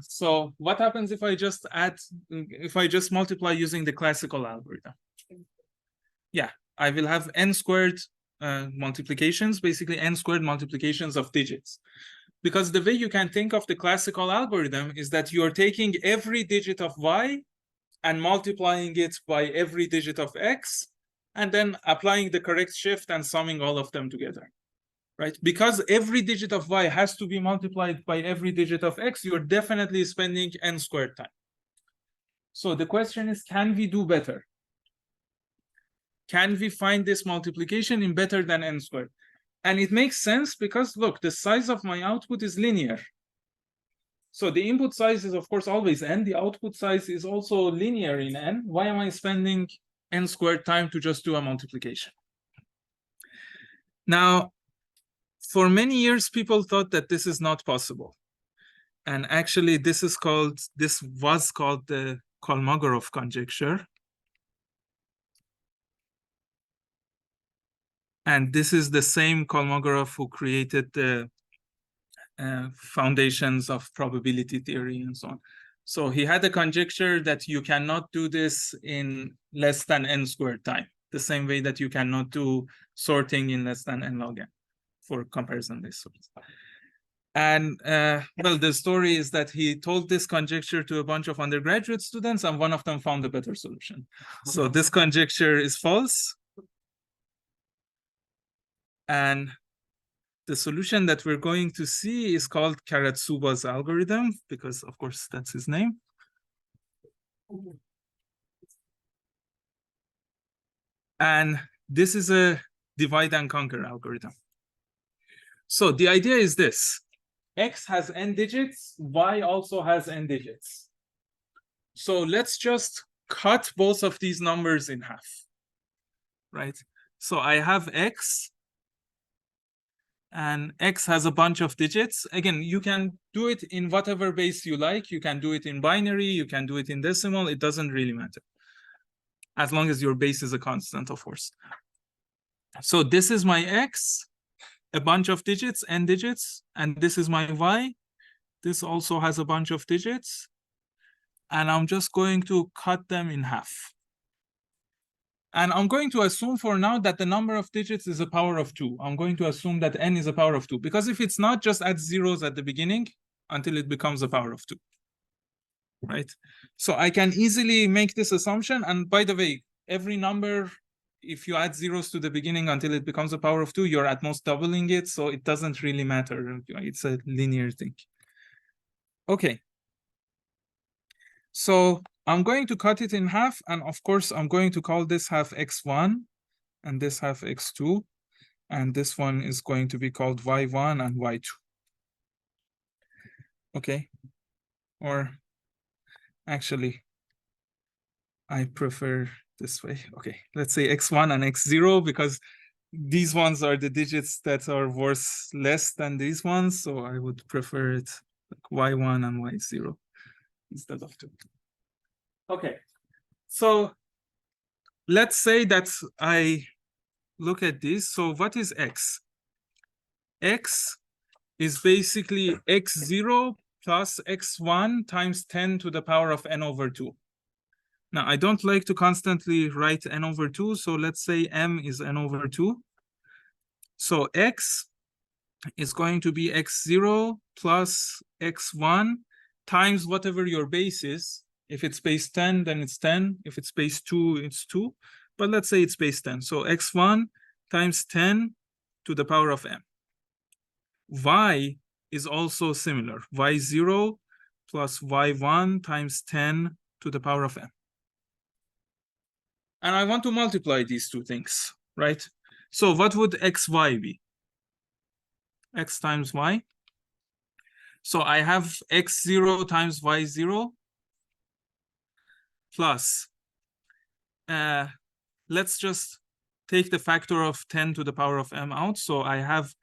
So what happens if I just multiply using the classical algorithm? Yeah, I will have n squared multiplications, basically n squared multiplications of digits. Because the way you can think of the classical algorithm is that you're taking every digit of y and multiplying it by every digit of x, and then applying the correct shift and summing all of them together, right? Because every digit of y has to be multiplied by every digit of x, you're definitely spending n squared time. So the question is, can we do better? Can we find this multiplication in better than n squared? And it makes sense because, look, the size of my output is linear. So the input size is, of course, always n. The output size is also linear in n. Why am I spending n squared time to just do a multiplication? Now, for many years, people thought that this is not possible. And actually, this was called the Kolmogorov conjecture. And this is the same Kolmogorov who created the foundations of probability theory and so on. So he had a conjecture that you cannot do this in less than n squared time, the same way that you cannot do sorting in less than n log n for comparison list. And well, the story is that he told this conjecture to a bunch of undergraduate students, and one of them found a better solution. So this conjecture is false. And the solution that we're going to see is called Karatsuba's algorithm, because of course that's his name. And this is a divide and conquer algorithm. So the idea is this: X has n digits, Y also has n digits. So let's just cut both of these numbers in half, right? So I have X, and X has a bunch of digits. Again, you can do it in whatever base you like. You can do it in binary, you can do it in decimal, it doesn't really matter. As long as your base is a constant, of course. So this is my X, a bunch of digits, n digits, and this is my Y. This also has a bunch of digits, and I'm just going to cut them in half. And I'm going to assume for now that the number of digits is a power of 2. I'm going to assume that n is a power of 2, because if it's not, just add zeros at the beginning until it becomes a power of 2, right? So I can easily make this assumption. And by the way, every number, if you add zeros to the beginning until it becomes a power of 2, you're at most doubling it. So it doesn't really matter. It's a linear thing. Okay. So I'm going to cut it in half, and of course, I'm going to call this half x1, and this half x2, and this one is going to be called y1 and y2. Okay, or actually, I prefer this way. Okay, let's say x1 and x0, because these ones are the digits that are worth less than these ones, so I would prefer it like y1 and y0 instead of 2. Okay, so let's say that I look at this. So what is x? X is basically x0 plus x1 times 10 to the power of n over 2. Now, I don't like to constantly write n over 2, so let's say m is n over 2. So x is going to be x0 plus x1 times whatever your base is. If it's base 10, then it's 10. If it's base 2, it's 2. But let's say it's base 10. So x1 times 10 to the power of m. Y is also similar. y0 plus y1 times 10 to the power of m. And I want to multiply these two things, right? So what would xy be? X times y. So I have x0 times y0 plus, let's just take the factor of 10 to the power of m out. So I have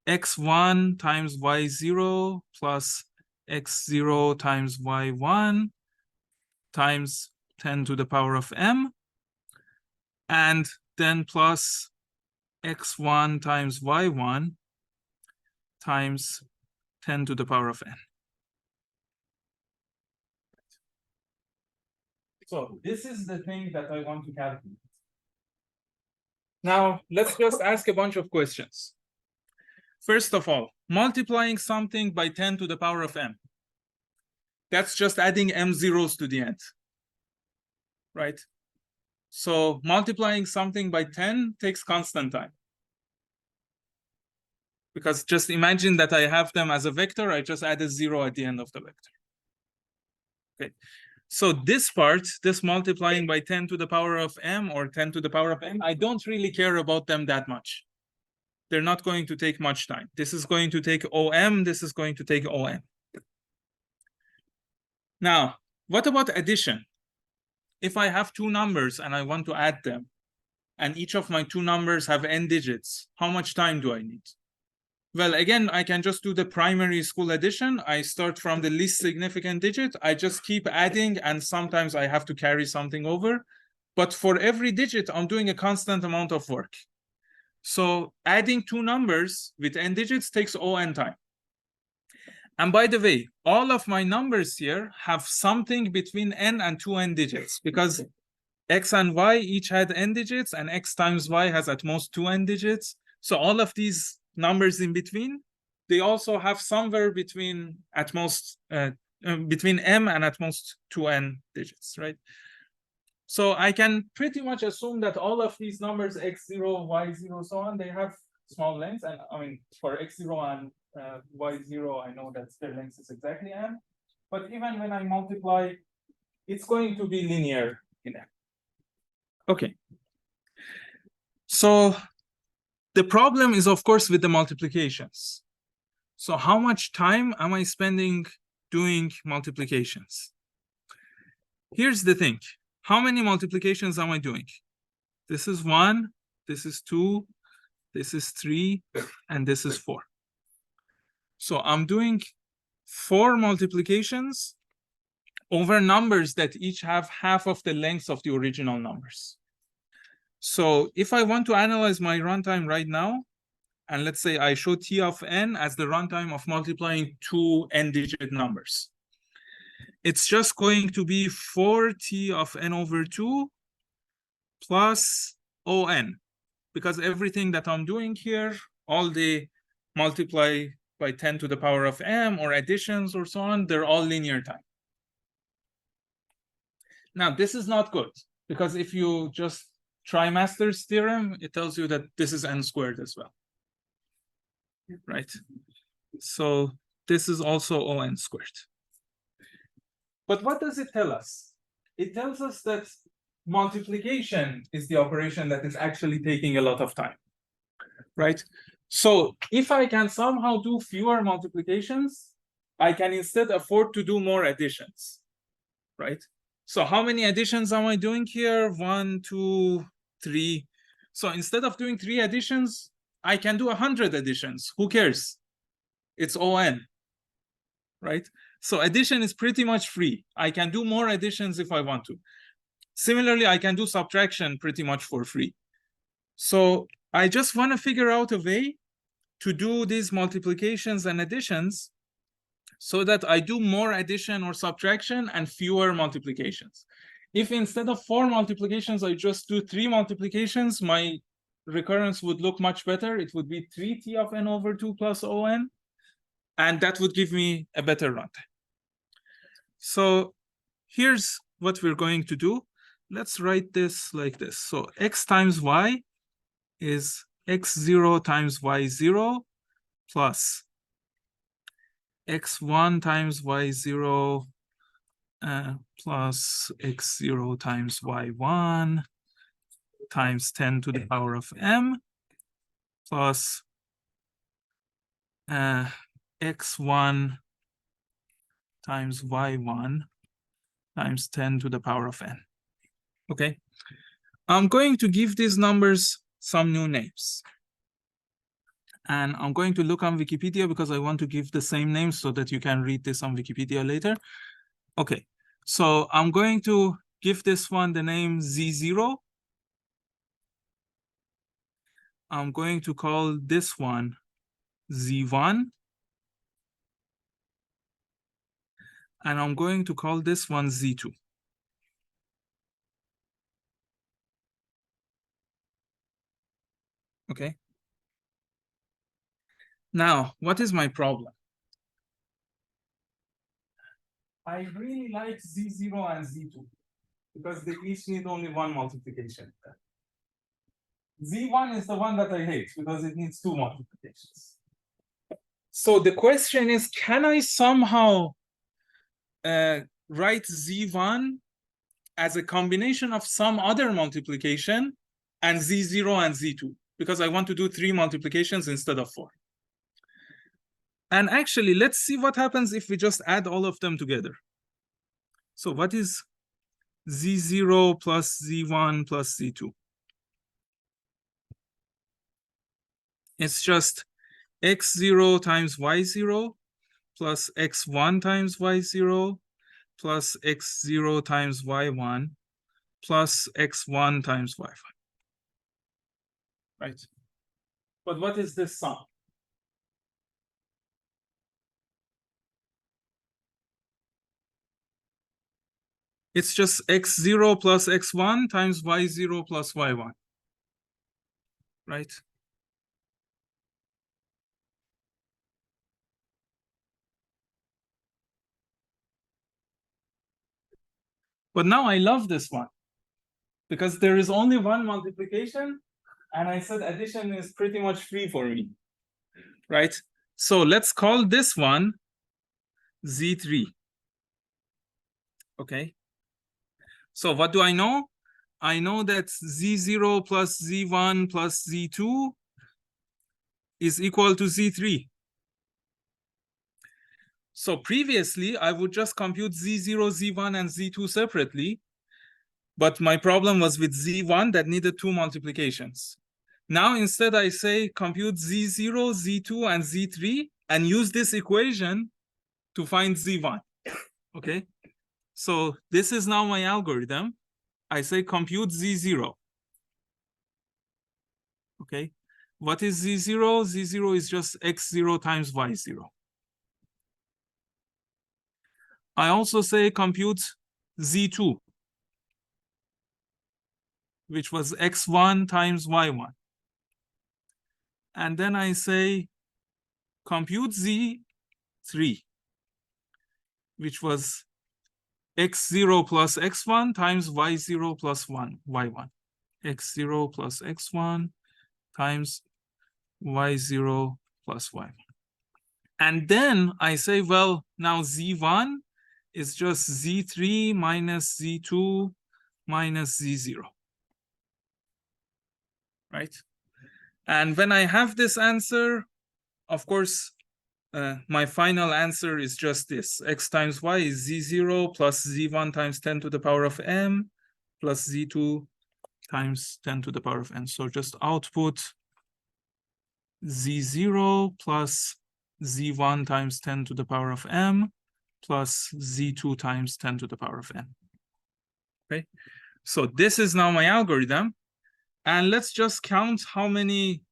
x1 times y0 plus x0 times y1 times 10 to the power of m, and then plus x1 times y1 times 10 to the power of n. So this is the thing that I want to calculate. Now, let's just ask a bunch of questions. First of all, multiplying something by 10 to the power of m. That's just adding m zeros to the end, right? So multiplying something by 10 takes constant time. Because just imagine that I have them as a vector, I just add a 0 at the end of the vector. Okay. So this part, this multiplying by 10 to the power of m or 10 to the power of n, I don't really care about them that much. They're not going to take much time. This is going to take OM, this is going to take OM. Now, what about addition? If I have two numbers and I want to add them, and each of my two numbers have n digits, how much time do I need? Well, again, I can just do the primary school addition. I start from the least significant digit. I just keep adding, and sometimes I have to carry something over. But for every digit, I'm doing a constant amount of work. So adding two numbers with n digits takes O(n) time. And by the way, all of my numbers here have something between n and 2n digits, because x and y each had n digits, and x times y has at most 2n digits. So all of these numbers in between, they also have somewhere between at most between m and at most 2n digits, right? So I can pretty much assume that all of these numbers, x0, y0, so on, they have small lengths. And I mean, for x0 and y0, I know that their length is exactly m. But even when I multiply, it's going to be linear in m. Okay. So the problem is, of course, with the multiplications. So how much time am I spending doing multiplications? Here's the thing. How many multiplications am I doing? This is 1, this is 2, this is 3, and this is 4. So I'm doing 4 multiplications over numbers that each have half of the length of the original numbers. So if I want to analyze my runtime right now, and let's say I show t of n as the runtime of multiplying two n-digit numbers, it's just going to be 4t of n over 2 plus on, because everything that I'm doing here, all the multiply by 10 to the power of m or additions or so on, they're all linear time. Now, this is not good, because if you just try Master's theorem, it tells you that this is n squared as well, right? So this is also on squared. But what does it tell us? It tells us that multiplication is the operation that is actually taking a lot of time, right? So if I can somehow do fewer multiplications, I can instead afford to do more additions, right? So how many additions am I doing here? 1, 2, 3. So instead of doing 3 additions, I can do 100 additions. Who cares? It's ON, right? So addition is pretty much free. I can do more additions if I want to. Similarly, I can do subtraction pretty much for free. So I just want to figure out a way to do these multiplications and additions so that I do more addition or subtraction and fewer multiplications. If instead of 4 multiplications, I just do 3 multiplications, my recurrence would look much better. It would be 3t of n over 2 plus on, and that would give me a better runtime. So here's what we're going to do. Let's write this like this. So x times y is x0 times y0 plus x1 times y0 plus x0 times y1 times 10 to the power of m plus x1 times y1 times 10 to the power of n. Okay, I'm going to give these numbers some new names. And I'm going to look on Wikipedia because I want to give the same names so that you can read this on Wikipedia later. Okay, so I'm going to give this one the name Z0. I'm going to call this one Z1. And I'm going to call this one Z2. Okay. Now, what is my problem? I really like Z0 and Z2 because they each need only one multiplication. Z1 is the one that I hate because it needs 2 multiplications. So the question is, can I somehow write Z1 as a combination of some other multiplication and Z0 and Z2? Because I want to do 3 multiplications instead of 4. And actually, let's see what happens if we just add all of them together. So what is Z0 plus Z1 plus Z2? It's just x0 times y0 plus x1 times y0 plus x0 times y1 plus x1 times y1. Right? But what is this sum? It's just x0 plus x1 times y0 plus y1. Right? But now I love this one because there is only one multiplication and I said addition is pretty much free for me, right? So let's call this one Z3, okay? So what do I know? I know that Z0 plus Z1 plus Z2 is equal to Z3. So previously, I would just compute Z0, Z1, and Z2 separately, but my problem was with Z1 that needed 2 multiplications. Now, instead, I say compute Z0, Z2, and Z3, and use this equation to find Z1, okay? So this is now my algorithm. I say compute Z0, okay? What is Z0? Z0 is just x0 times y0. I also say compute Z2, which was x1 times y1. And then I say compute Z3, which was x0 plus x1 times y0 plus y1. x0 plus x1 times y0 plus y1. And then I say, well, now Z1 is just Z3 minus Z2 minus Z0, right? And when I have this answer, of course, my final answer is just this. X times Y is Z0 plus Z1 times 10 to the power of M plus Z2 times 10 to the power of N. So just output Z0 plus Z1 times 10 to the power of M plus Z2 times 10 to the power of N. Okay, so this is now my algorithm. And let's just count how many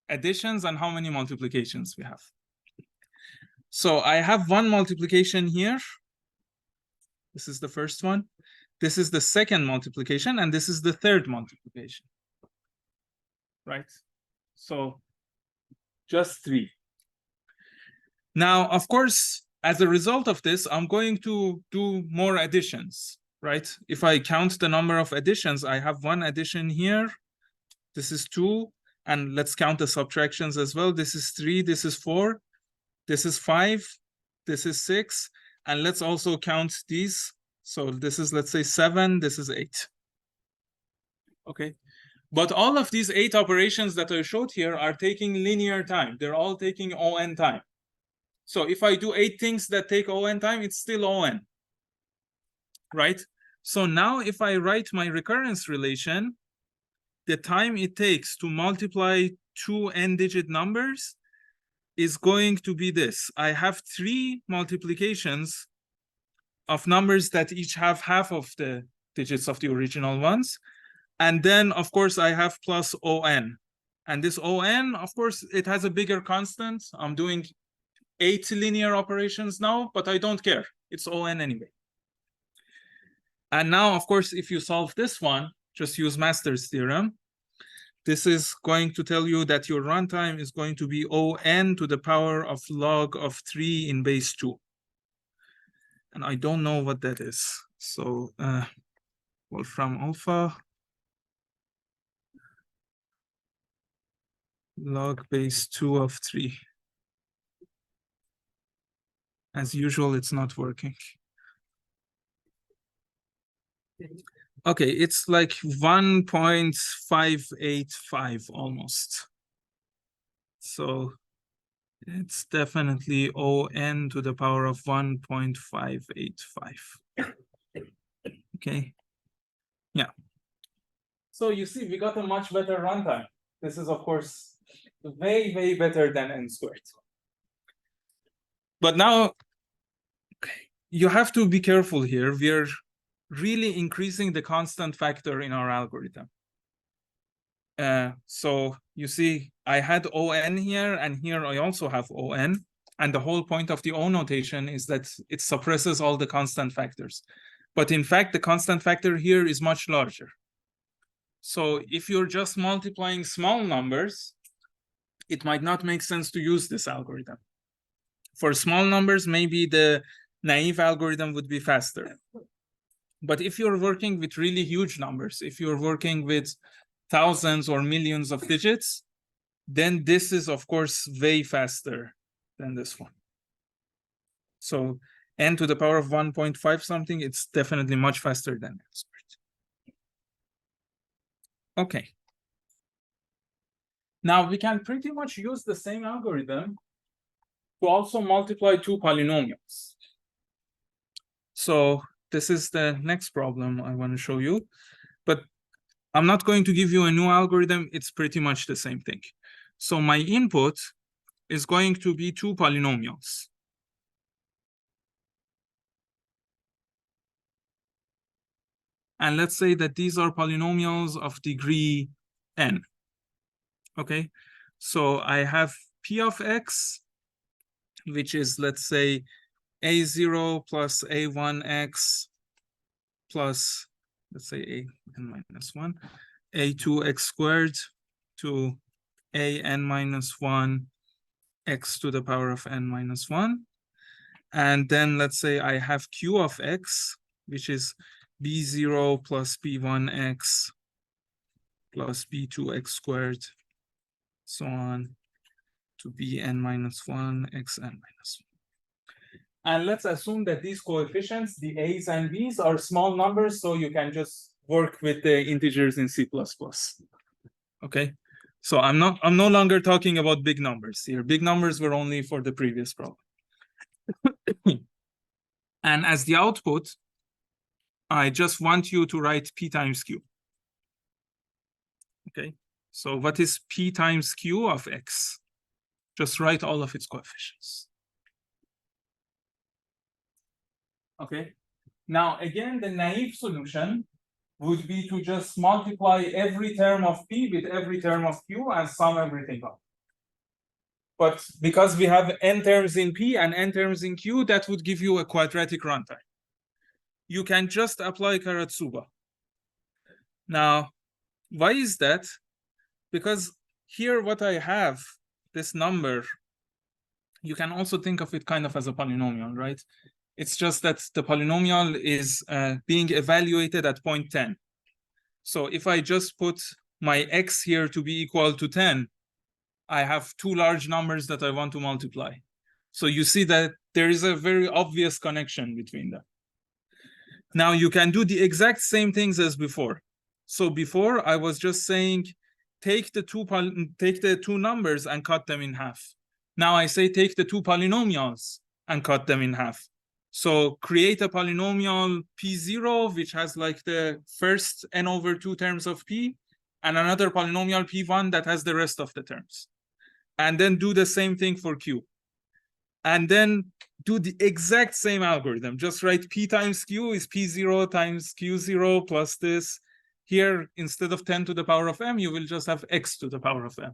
additions and how many multiplications we have. So I have one multiplication here. This is the first one. This is the second multiplication, and this is the third multiplication. Right? So just 3. Now, of course, as a result of this, I'm going to do more additions, right? If I count the number of additions, I have one addition here. This is 2. And let's count the subtractions as well. This is 3, this is 4, this is 5, this is 6. And let's also count these. So this is, let's say, 7, this is 8. Okay. But all of these 8 operations that I showed here are taking linear time. They're all taking ON time. So if I do 8 things that take ON time, it's still ON. Right? So now if I write my recurrence relation, the time it takes to multiply 2 n-digit numbers is going to be this. I have 3 multiplications of numbers that each have half of the digits of the original ones. And then, of course, I have plus ON. And this ON, of course, it has a bigger constant. I'm doing 8 linear operations now, but I don't care. It's ON anyway. And now, of course, if you solve this one, just use Master's theorem. This is going to tell you that your runtime is going to be ON to the power of log of 3 in base 2. And I don't know what that is. So Wolfram alpha log base 2 of 3. As usual, it's not working. Okay, it's like 1.585 almost. So it's definitely ON to the power of 1.585. Okay. Yeah. So you see, we got a much better runtime. This is, of course, way, way better than n squared. But now, you have to be careful here. We're really increasing the constant factor in our algorithm. So you see, I had ON here, and here I also have ON. And the whole point of the O notation is that it suppresses all the constant factors. But in fact, the constant factor here is much larger. So if you're just multiplying small numbers, it might not make sense to use this algorithm. For small numbers, maybe the naive algorithm would be faster. But if you're working with really huge numbers, if you're working with thousands or millions of digits, then this is, of course, way faster than this one. So n to the power of 1.5 something, it's definitely much faster than n squared. Okay. Now we can pretty much use the same algorithm to also multiply 2 polynomials. So this is the next problem I want to show you. But I'm not going to give you a new algorithm. It's pretty much the same thing. So my input is going to be 2 polynomials. And let's say that these are polynomials of degree n. Okay, so I have P of x, which is, let's say, a0 plus a1x plus, let's say, a(n minus 1), a2x squared to a(n minus 1), x to the power of n minus 1. And then let's say I have Q of x, which is b0 plus b1x plus b2x squared, so on, to bn minus 1, xn minus 1. And let's assume that these coefficients, the A's and B's, are small numbers, so you can just work with the integers in C++. Okay, so I'm no longer talking about big numbers here. Big numbers were only for the previous problem. And as the output, I just want you to write P times Q. Okay, so what is P times Q of X? Just write all of its coefficients. Okay, now again, the naive solution would be to just multiply every term of P with every term of Q and sum everything up. But because we have n terms in P and n terms in Q, that would give you a quadratic runtime. You can just apply Karatsuba. Now, why is that? Because here what I have, this number, you can also think of it kind of as a polynomial, right? It's just that the polynomial is being evaluated at point 10. So if I just put my x here to be equal to 10, I have two large numbers that I want to multiply. So you see that there is a very obvious connection between them. Now you can do the exact same things as before. So before I was just saying, take the two numbers and cut them in half. Now I say take the two polynomials and cut them in half. So create a polynomial P0, which has like the first n over 2 terms of P, and another polynomial P1 that has the rest of the terms. And then do the same thing for Q. And then do the exact same algorithm. Just write P times Q is P0 times Q0 plus this. Here, instead of 10 to the power of m, you will just have x to the power of m,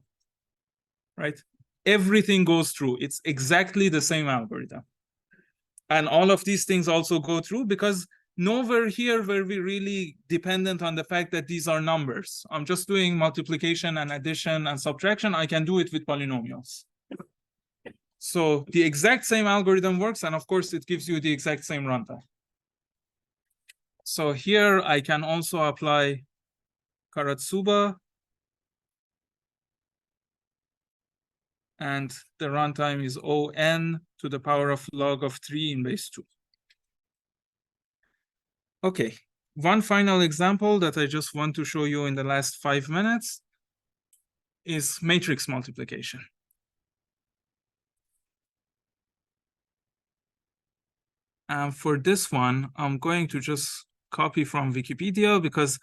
right? Everything goes through. It's exactly the same algorithm. And all of these things also go through because nowhere here were we really dependent on the fact that these are numbers. I'm just doing multiplication and addition and subtraction. I can do it with polynomials. So the exact same algorithm works, and of course, it gives you the exact same runtime. So here I can also apply Karatsuba, and the runtime is O(n) to the power of log of 3 in base 2. Okay, one final example that I just want to show you in the last 5 minutes is matrix multiplication. And for this one, I'm going to just copy from Wikipedia because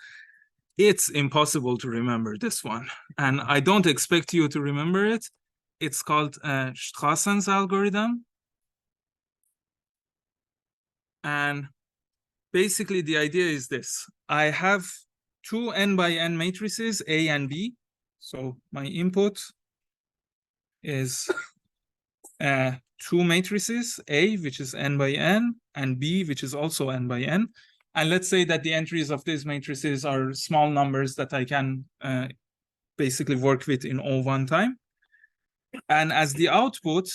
it's impossible to remember this one. And I don't expect you to remember it. It's called Strassen's algorithm. And basically the idea is this. I have two n by n matrices, A and B. So my input is two matrices, A, which is n by n, and B, which is also n by n. And let's say that the entries of these matrices are small numbers that I can basically work with in O1 time. And as the output,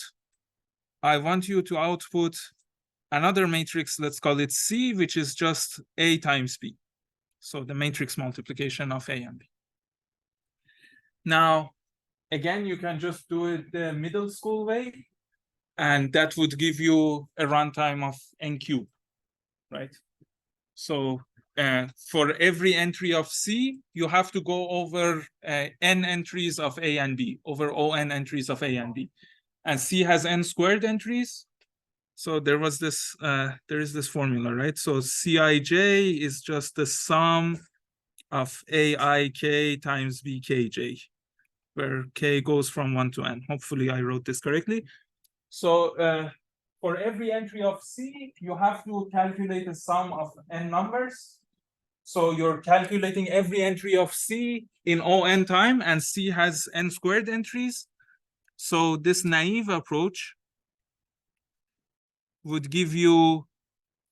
I want you to output another matrix, let's call it C, which is just A times B. So the matrix multiplication of A and B. Now, again, you can just do it the middle school way, and that would give you a runtime of n cubed, right? So for every entry of C, you have to go over n entries of A and B, over O(n) entries of A and B. And C has n squared entries. So there is this formula, right? So Cij is just the sum of Aik times Bkj, where k goes from 1 to n. Hopefully I wrote this correctly. So for every entry of C, you have to calculate the sum of n numbers. So you're calculating every entry of C in O(n) time, and C has n squared entries. So this naive approach would give you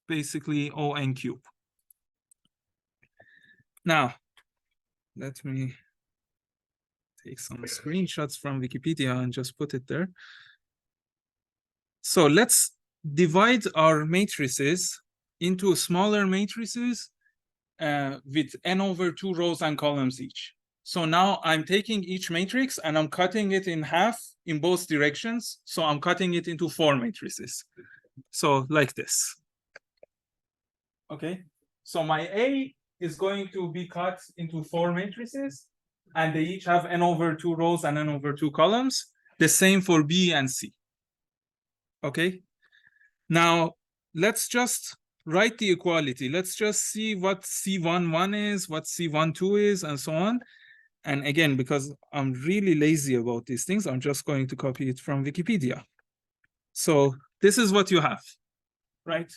basically O(n) cubed. Now, let me take some screenshots from Wikipedia and just put it there. So let's divide our matrices into smaller matrices with n over 2 rows and columns each. So now I'm taking each matrix and I'm cutting it in half in both directions. So I'm cutting it into 4 matrices. So like this. Okay, so my A is going to be cut into 4 matrices, and they each have n over 2 rows and n over 2 columns. The same for B and C. Okay, now let's just write the equality. Let's just see what C11 is, what C12 is, and so on. And again, because I'm really lazy about these things, I'm just going to copy it from Wikipedia. So this is what you have, right?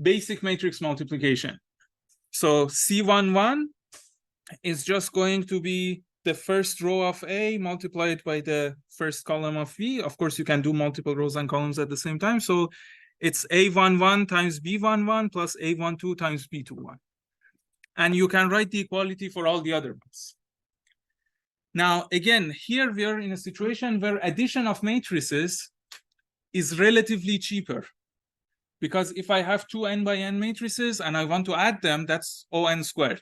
Basic matrix multiplication. So C11 is just going to be the first row of A multiplied by the first column of B. Of course, you can do multiple rows and columns at the same time. So it's A11 times B11 plus A12 times B21. And you can write the equality for all the other ones. Now, again, here we are in a situation where addition of matrices is relatively cheaper. Because if I have 2 n by n matrices and I want to add them, that's O(n) squared,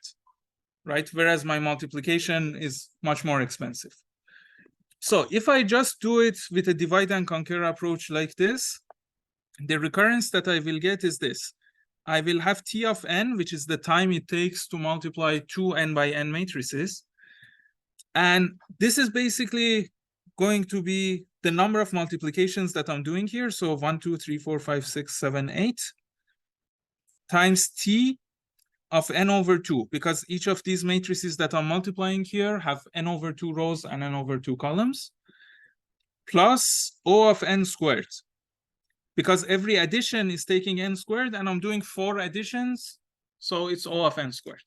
right? Whereas my multiplication is much more expensive. So if I just do it with a divide and conquer approach like this, the recurrence that I will get is this. I will have T of n, which is the time it takes to multiply 2 n by n matrices. And this is basically going to be the number of multiplications that I'm doing here. So 1, 2, 3, 4, 5, 6, 7, 8 times T of n over 2, because each of these matrices that I'm multiplying here have n over 2 rows and n over 2 columns, plus O of n squared. Because every addition is taking n squared, and I'm doing 4 additions, so it's O of n squared.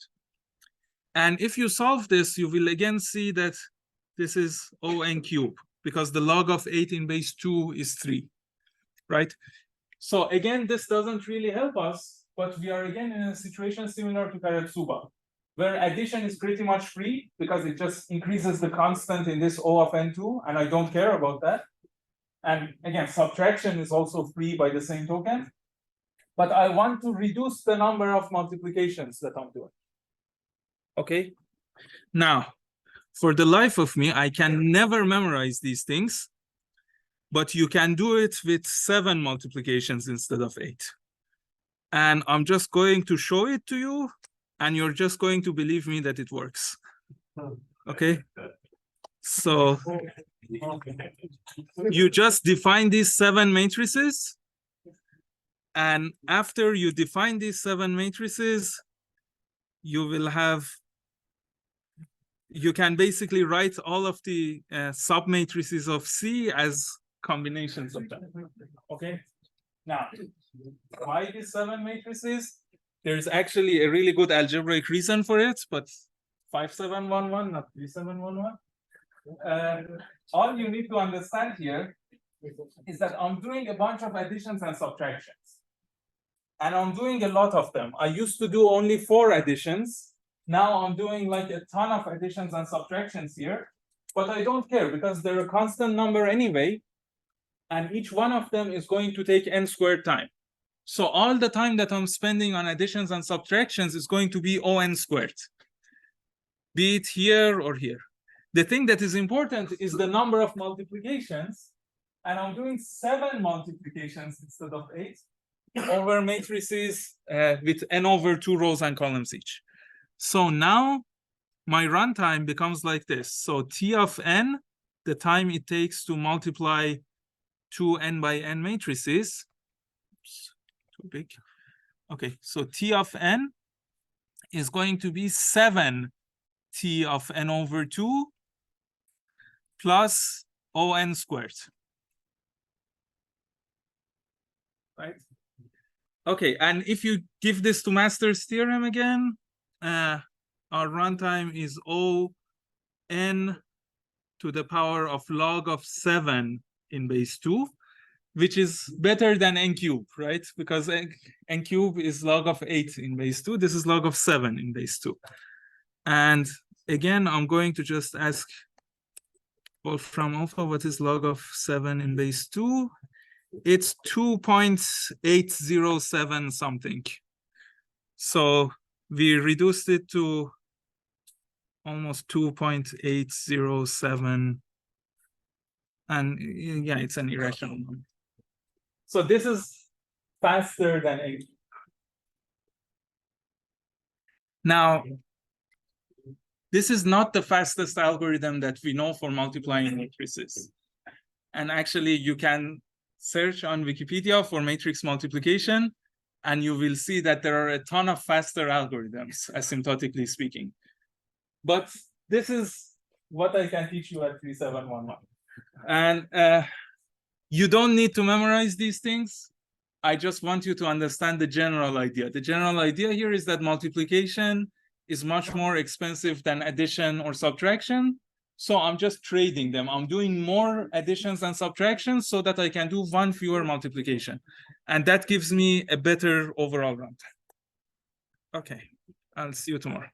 And if you solve this, you will again see that this is O(n) cubed, because the log of 8 in base 2 is 3, right? So again, this doesn't really help us, but we are again in a situation similar to Karatsuba, where addition is pretty much free because it just increases the constant in this O of n2, and I don't care about that. And again, subtraction is also free by the same token. But I want to reduce the number of multiplications that I'm doing. Okay. Now, for the life of me, I can never memorize these things, but you can do it with 7 multiplications instead of 8. And I'm just going to show it to you, and you're just going to believe me that it works. Okay? So you just define these 7 matrices, and after you define these 7 matrices, you will have, you can basically write all of the submatrices of C as combinations of them. Okay? Now, why these 7 matrices? There's actually a really good algebraic reason for it, but 5711, not 3711. All you need to understand here is that I'm doing a bunch of additions and subtractions. And I'm doing a lot of them. I used to do only 4 additions. Now I'm doing like a ton of additions and subtractions here. But I don't care because they're a constant number anyway. And each one of them is going to take n squared time. So all the time that I'm spending on additions and subtractions is going to be O(n) squared. Be it here or here. The thing that is important is the number of multiplications. And I'm doing 7 multiplications instead of 8 over matrices with n over 2 rows and columns each. So now my runtime becomes like this. So T of n, the time it takes to multiply 2 n by n matrices. Oops, too big. Okay, so T of n is going to be 7 T of n over 2 plus O(n) squared. Right? Okay, and if you give this to Master's theorem again, our runtime is O(n) to the power of log of 7 in base 2, which is better than n cubed, right? Because n cubed is log of 8 in base 2. This is log of 7 in base 2. And again, I'm going to just ask Wolfram Alpha, what is log of 7 in base 2? It's 2.807 something. So we reduced it to almost 2.807. And yeah, it's an irrational number. So this is faster than 8. Now, this is not the fastest algorithm that we know for multiplying matrices. And actually, you can search on Wikipedia for matrix multiplication, and you will see that there are a ton of faster algorithms, asymptotically speaking. But this is what I can teach you at 3711. And you don't need to memorize these things. I just want you to understand the general idea. The general idea here is that multiplication is much more expensive than addition or subtraction. So I'm just trading them. I'm doing more additions and subtractions so that I can do one fewer multiplication. And that gives me a better overall runtime. Okay, I'll see you tomorrow.